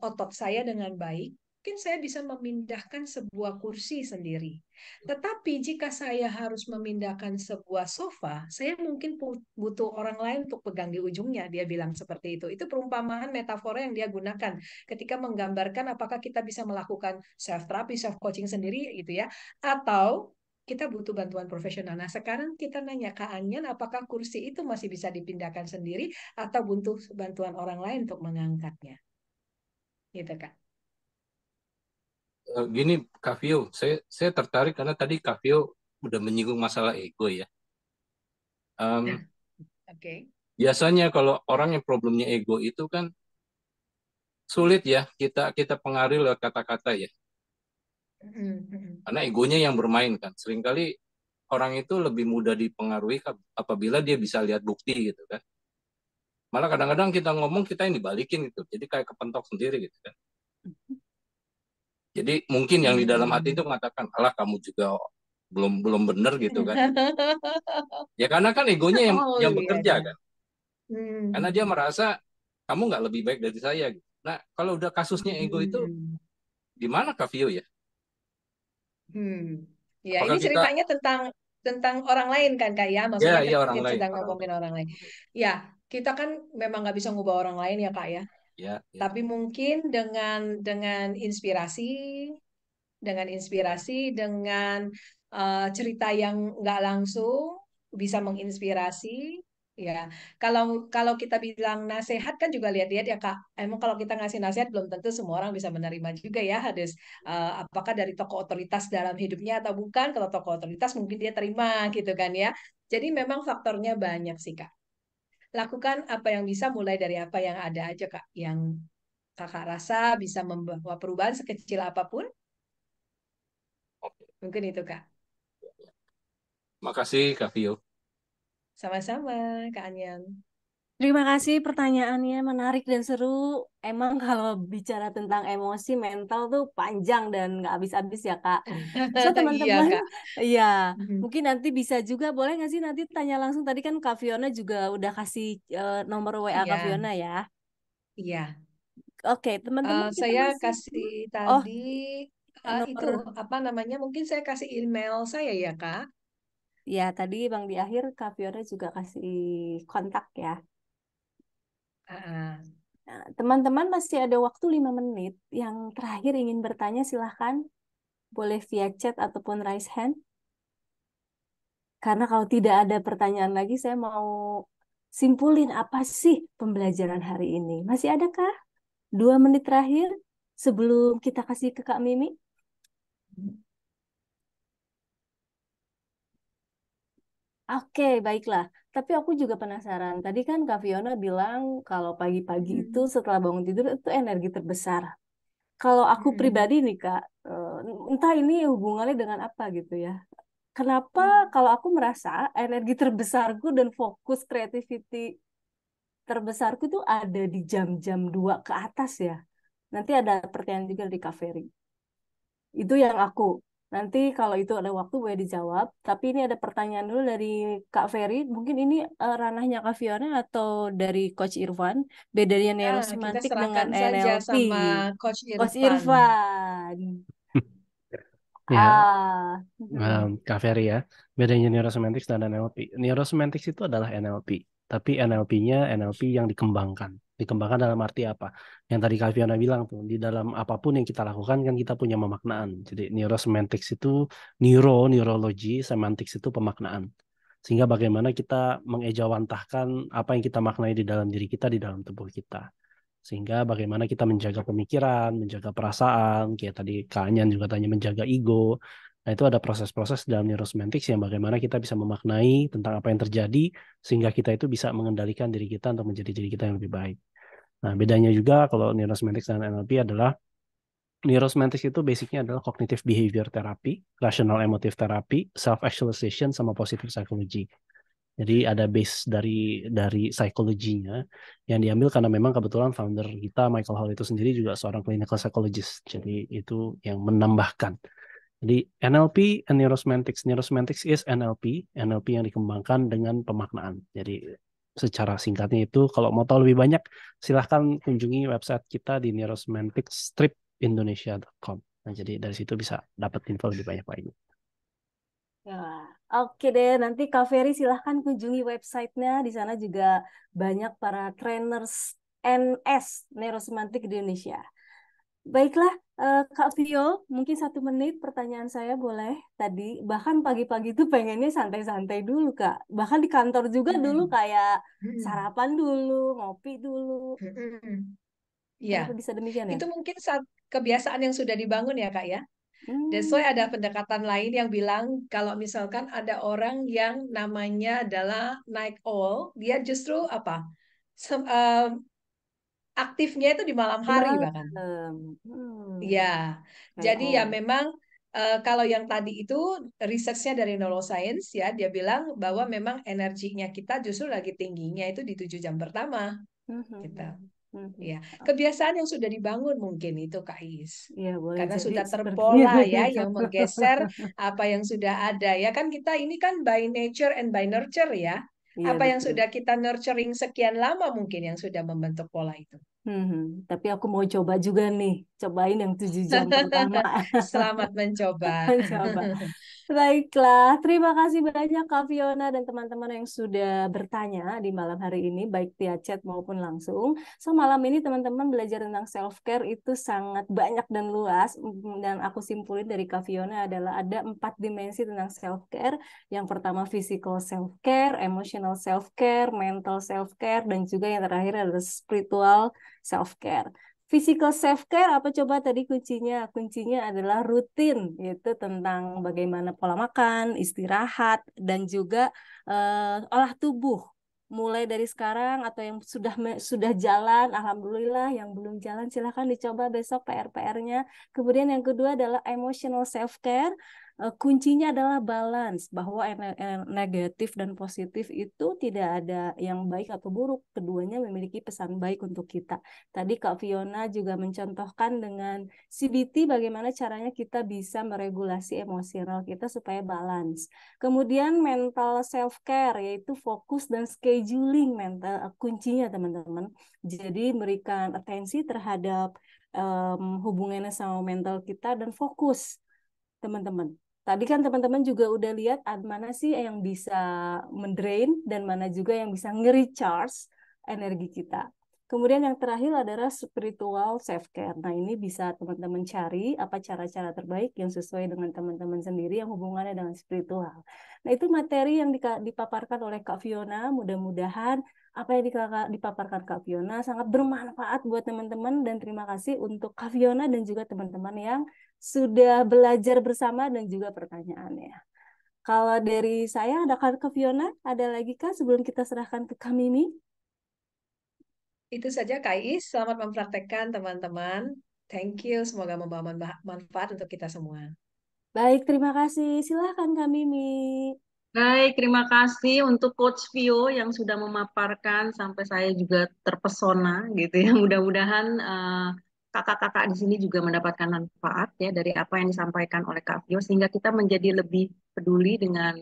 otot saya dengan baik, mungkin saya bisa memindahkan sebuah kursi sendiri. Tetapi jika saya harus memindahkan sebuah sofa, saya mungkin butuh orang lain untuk pegang di ujungnya. Dia bilang seperti itu. Itu perumpamaan metafora yang dia gunakan ketika menggambarkan apakah kita bisa melakukan self therapy, self coaching sendiri gitu ya, atau kita butuh bantuan profesional. Nah, sekarang kita nanya ke Anyan, apakah kursi itu masih bisa dipindahkan sendiri atau butuh bantuan orang lain untuk mengangkatnya? Gitu, Kak. Gini, Kak Vio, saya tertarik karena tadi Kak Vio udah menyinggung masalah ego ya. Nah, Em, oke. biasanya kalau orang yang problemnya ego itu kan sulit ya kita pengaruhi lewat kata-kata ya. Mm, mm, Karena egonya yang bermain kan. Seringkali orang itu lebih mudah dipengaruhi apabila dia bisa lihat bukti gitu kan. Malah kadang-kadang kita ngomong kita yang dibalikin gitu. Jadi kayak kepentok sendiri gitu kan. Jadi mungkin yang di dalam hati itu mengatakan, alah kamu juga belum belum benar gitu kan. Ya karena kan egonya Oh yang iya bekerja iya. kan. Karena dia merasa kamu nggak lebih baik dari saya gitu. Nah, kalau udah kasusnya ego itu gimana Kak Vio ya? Ya ini Apakah kita ceritanya tentang orang lain kan Kak ya, ya maksudnya ya orang lain, sedang orang ngomongin lain. orang lain. Ya kita kan memang nggak bisa ngubah orang lain ya Kak ya, Ya, ya. tapi mungkin dengan inspirasi, dengan cerita yang nggak langsung bisa menginspirasi. Ya, kalau kalau kita bilang nasihat kan juga lihat-lihat ya Kak. Emang kalau kita ngasih nasihat belum tentu semua orang bisa menerima juga ya. Harus apakah dari tokoh otoritas dalam hidupnya atau bukan. Kalau tokoh otoritas mungkin dia terima gitu kan ya. Jadi memang faktornya banyak sih Kak. Lakukan apa yang bisa mulai dari apa yang ada aja Kak. Yang Kakak rasa bisa membawa perubahan sekecil apapun. Mungkin itu Kak. Makasih Kak Vio. Sama-sama Kak Anyan. Terima kasih pertanyaannya menarik dan seru. Emang kalau bicara tentang emosi mental tuh panjang dan nggak habis-habis ya Kak. So Iya teman-teman, Kak. ya Mhm. mungkin nanti bisa juga boleh nggak sih nanti tanya langsung. Tadi kan Kak Fiona juga udah kasih nomor WA Kak Iya, Fiona ya. iya. Oke teman-teman kita Saya masih. kasih Oh tadi itu nomor apa namanya? Mungkin saya kasih email saya ya Kak. ya tadi Bang di akhir Kak Fiona juga kasih kontak ya. Ah, Nah, teman-teman masih ada waktu 5 menit. Yang terakhir ingin bertanya silahkan. Boleh via chat ataupun raise hand. Karena kalau tidak ada pertanyaan lagi, saya mau simpulin apa sih pembelajaran hari ini. Masih adakah 2 menit terakhir sebelum kita kasih ke Kak Mimi? Oke, baiklah. Tapi aku juga penasaran. Tadi kan Kak Fiona bilang kalau pagi-pagi itu mm, setelah bangun tidur itu energi terbesar. Kalau aku mm, pribadi nih Kak, entah ini hubungannya dengan apa gitu ya. Kenapa mm. kalau aku merasa energi terbesarku dan fokus creativity terbesarku tuh ada di jam-jam 2 ke atas ya. Nanti ada pertanyaan juga dari Kak Ferry. Itu yang aku. Nanti kalau itu ada waktu boleh dijawab. Tapi ini ada pertanyaan dulu dari Kak Ferry. Mungkin ini ranahnya Kak Fiona atau dari Coach Irfan. Bedanya Kita neurosemantik dengan serahkan saja NLP. sama Coach Coach Irfan. Irfan. Ya, Ah. Kak Ferry ya, bedanya neurosemantics dan NLP. Neurosemantics itu adalah NLP, tapi NLP-nya NLP yang dikembangkan. Dikembangkan dalam arti apa? Yang tadi Kak Fiona bilang tuh, di dalam apapun yang kita lakukan kan kita punya pemaknaan. Jadi neurosemantics itu neurologi, semantics itu pemaknaan. Sehingga bagaimana kita mengejawantahkan apa yang kita maknai di dalam diri kita, di dalam tubuh kita. Sehingga bagaimana kita menjaga pemikiran, menjaga perasaan, kayak tadi Kak Anyan juga tanya menjaga ego. Nah, itu ada proses-proses dalam neurosemantics yang bagaimana kita bisa memaknai tentang apa yang terjadi sehingga kita itu bisa mengendalikan diri kita untuk menjadi diri kita yang lebih baik. Nah, bedanya juga kalau neurosemantics dan NLP adalah neurosemantics itu basicnya adalah cognitive behavior therapy, rational emotive therapy, self-actualization, sama positive psychology. Jadi ada base dari psikologinya yang diambil karena memang kebetulan founder kita Michael Hall itu sendiri juga seorang clinical psychologist. Jadi itu yang menambahkan. Jadi NLP and Neurosemantics. Neurosemantics is NLP, NLP yang dikembangkan dengan pemaknaan. Jadi secara singkatnya itu kalau mau tahu lebih banyak silahkan kunjungi website kita di neurosemanticstripindonesia.com. Nah, jadi dari situ bisa dapat info lebih banyak lagi. Ya, oke deh. Nanti Kak Ferry silahkan kunjungi websitenya. Di sana juga banyak para trainers NS Neurosemantik di Indonesia. Baiklah, Kak Vio, mungkin 1 menit pertanyaan saya boleh tadi. Bahkan pagi-pagi itu pengennya santai-santai dulu, Kak. Bahkan di kantor juga dulu Mm, kayak mm, sarapan dulu, ngopi dulu. mm. Iya, Kenapa bisa demikian ya? itu mungkin kebiasaan yang sudah dibangun ya Kak ya. That's why ada Hmm, pendekatan lain yang bilang kalau misalkan ada orang yang namanya adalah night owl, dia justru apa? Aktifnya itu di malam hari malam. bahkan. Hmm, Ya, kayak jadi ya oh. memang Kalau yang tadi itu researchnya dari neuroscience ya, dia bilang bahwa memang energinya kita justru lagi tingginya itu di 7 jam pertama. Gitu. Ya, kebiasaan yang sudah dibangun mungkin itu Kak Is. Ya, boleh Karena jadi sudah seperti terpola itu. ya, yang menggeser apa yang sudah ada ya kan kita ini kan by nature and by nurture ya. Iya, Apa yang betul. sudah kita nurturing sekian lama mungkin yang sudah membentuk pola itu. Tapi aku mau coba juga nih, cobain yang 7 jam pertama. Selamat mencoba. Mencoba. Baiklah, terima kasih banyak Kak Fiona dan teman-teman yang sudah bertanya di malam hari ini, baik via chat maupun langsung. So, malam ini teman-teman belajar tentang self-care itu sangat banyak dan luas. Dan aku simpulin dari Kak Fiona adalah ada 4 dimensi tentang self-care. Yang pertama physical self-care, emotional self-care, mental self-care, dan juga yang terakhir adalah spiritual self-care. Physical self-care apa coba tadi kuncinya? Kuncinya adalah rutin, yaitu tentang bagaimana pola makan, istirahat, dan juga olah tubuh. Mulai dari sekarang atau yang sudah jalan, alhamdulillah. Yang belum jalan silahkan dicoba besok PR-PR-nya. Kemudian yang kedua adalah emotional self-care. Kuncinya adalah balance, bahwa negatif dan positif itu tidak ada yang baik atau buruk. Keduanya memiliki pesan baik untuk kita. Tadi Kak Fiona juga mencontohkan dengan CBT bagaimana caranya kita bisa meregulasi emosional kita supaya balance. Kemudian mental self-care, yaitu fokus dan scheduling mental, kuncinya teman-teman. Jadi berikan atensi terhadap hubungannya sama mental kita dan fokus teman-teman. Tadi kan teman-teman juga udah lihat mana sih yang bisa mendrain dan mana juga yang bisa nge-recharge energi kita. Kemudian yang terakhir adalah spiritual self-care. Nah, ini bisa teman-teman cari apa cara-cara terbaik yang sesuai dengan teman-teman sendiri yang hubungannya dengan spiritual. Nah, itu materi yang dipaparkan oleh Kak Fiona. Mudah-mudahan apa yang dipaparkan Kak Fiona sangat bermanfaat buat teman-teman, dan terima kasih untuk Kak Fiona dan juga teman-teman yang sudah belajar bersama dan juga pertanyaannya. Kalau dari saya ada Kak Fiona, ada lagi Kak sebelum kita serahkan ke Kak Mimi? Itu saja Kak Is, selamat mempraktekkan teman-teman. Thank you, semoga membawa manfaat untuk kita semua. Baik, terima kasih. Silahkan Kak Mimi. Baik, terima kasih untuk Coach Vio yang sudah memaparkan sampai saya juga terpesona gitu ya. Mudah-mudahan kakak-kakak di sini juga mendapatkan manfaat ya dari apa yang disampaikan oleh Kak Vio sehingga kita menjadi lebih peduli dengan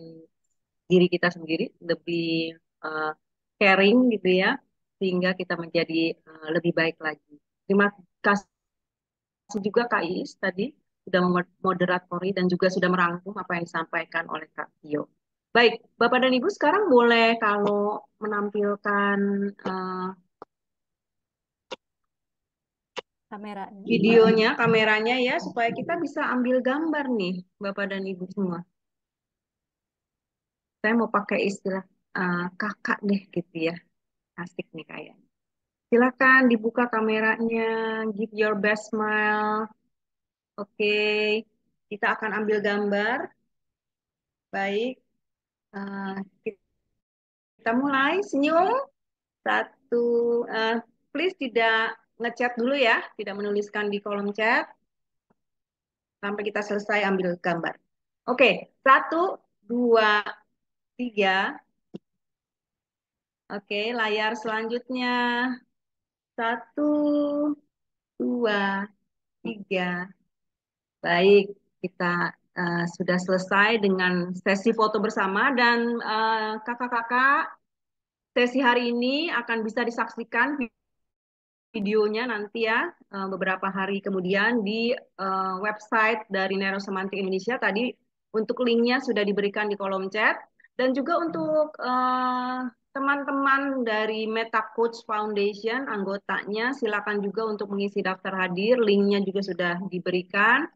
diri kita sendiri, lebih uh, caring gitu ya, sehingga kita menjadi lebih baik lagi. Terima kasih juga Kak Iis tadi sudah memoderatori dan juga sudah merangkum apa yang disampaikan oleh Kak Tio. Baik, Bapak dan Ibu sekarang boleh kalau menampilkan Kameranya. videonya, kameranya ya, supaya kita bisa ambil gambar nih, Bapak dan Ibu semua. Saya mau pakai istilah kakak deh gitu ya, asik nih kayaknya. Silakan dibuka kameranya, give your best smile. Oke, kita akan ambil gambar. Baik, eh, kita mulai senyum. Satu, please tidak ngechat dulu ya, tidak menuliskan di kolom chat sampai kita selesai ambil gambar. Oke, satu, dua, tiga. Oke, layar selanjutnya. Satu, dua, tiga. Baik, kita sudah selesai dengan sesi foto bersama dan kakak-kakak, sesi hari ini akan bisa disaksikan videonya nanti ya beberapa hari kemudian di website dari Neurosemantik Indonesia. Tadi untuk linknya sudah diberikan di kolom chat dan juga untuk teman-teman dari Meta Coach Foundation anggotanya silakan juga untuk mengisi daftar hadir, linknya juga sudah diberikan.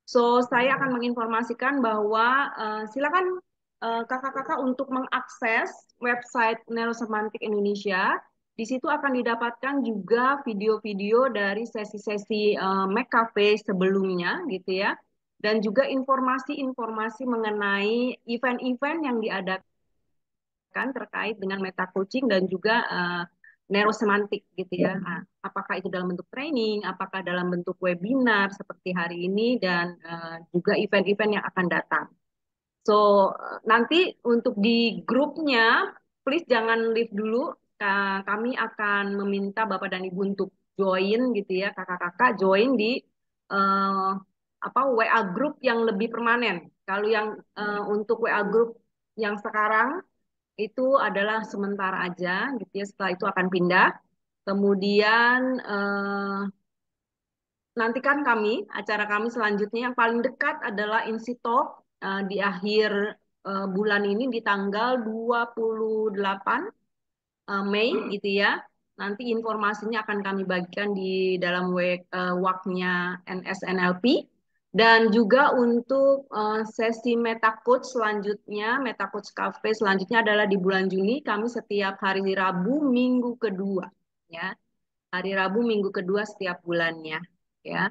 So, saya akan menginformasikan bahwa silakan kakak-kakak untuk mengakses website Neurosemantik Indonesia. Di situ akan didapatkan juga video-video dari sesi-sesi Make Cafe sebelumnya gitu ya. Dan juga informasi-informasi mengenai event-event yang diadakan terkait dengan meta coaching dan juga neurosemantik gitu ya. Nah, apakah itu dalam bentuk training, apakah dalam bentuk webinar seperti hari ini dan juga event-event yang akan datang. So, nanti untuk di grupnya, please jangan leave dulu. Kami akan meminta Bapak dan Ibu untuk join gitu ya, kakak-kakak join di eh, WA group yang lebih permanen. Kalau yang untuk WA group yang sekarang itu adalah sementara aja gitu ya, setelah itu akan pindah. Kemudian nantikan kami, acara kami selanjutnya yang paling dekat adalah Insitalk di akhir bulan ini di tanggal 28 Mei gitu ya. Nanti informasinya akan kami bagikan di dalam WhatsApp-nya NSNLP. Dan juga untuk sesi Meta Coach selanjutnya, Meta Coach Cafe selanjutnya adalah di bulan Juni. Kami setiap hari Rabu minggu kedua, ya. Hari Rabu minggu kedua setiap bulannya, ya.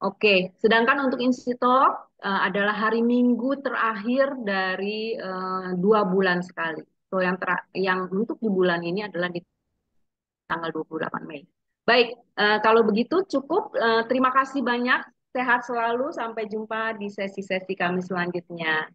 Oke, sedangkan untuk Insitalk adalah hari Minggu terakhir dari 2 bulan sekali. So yang untuk di bulan ini adalah di tanggal 28 Mei. Baik, kalau begitu cukup. Terima kasih banyak. Sehat selalu. Sampai jumpa di sesi-sesi kami selanjutnya.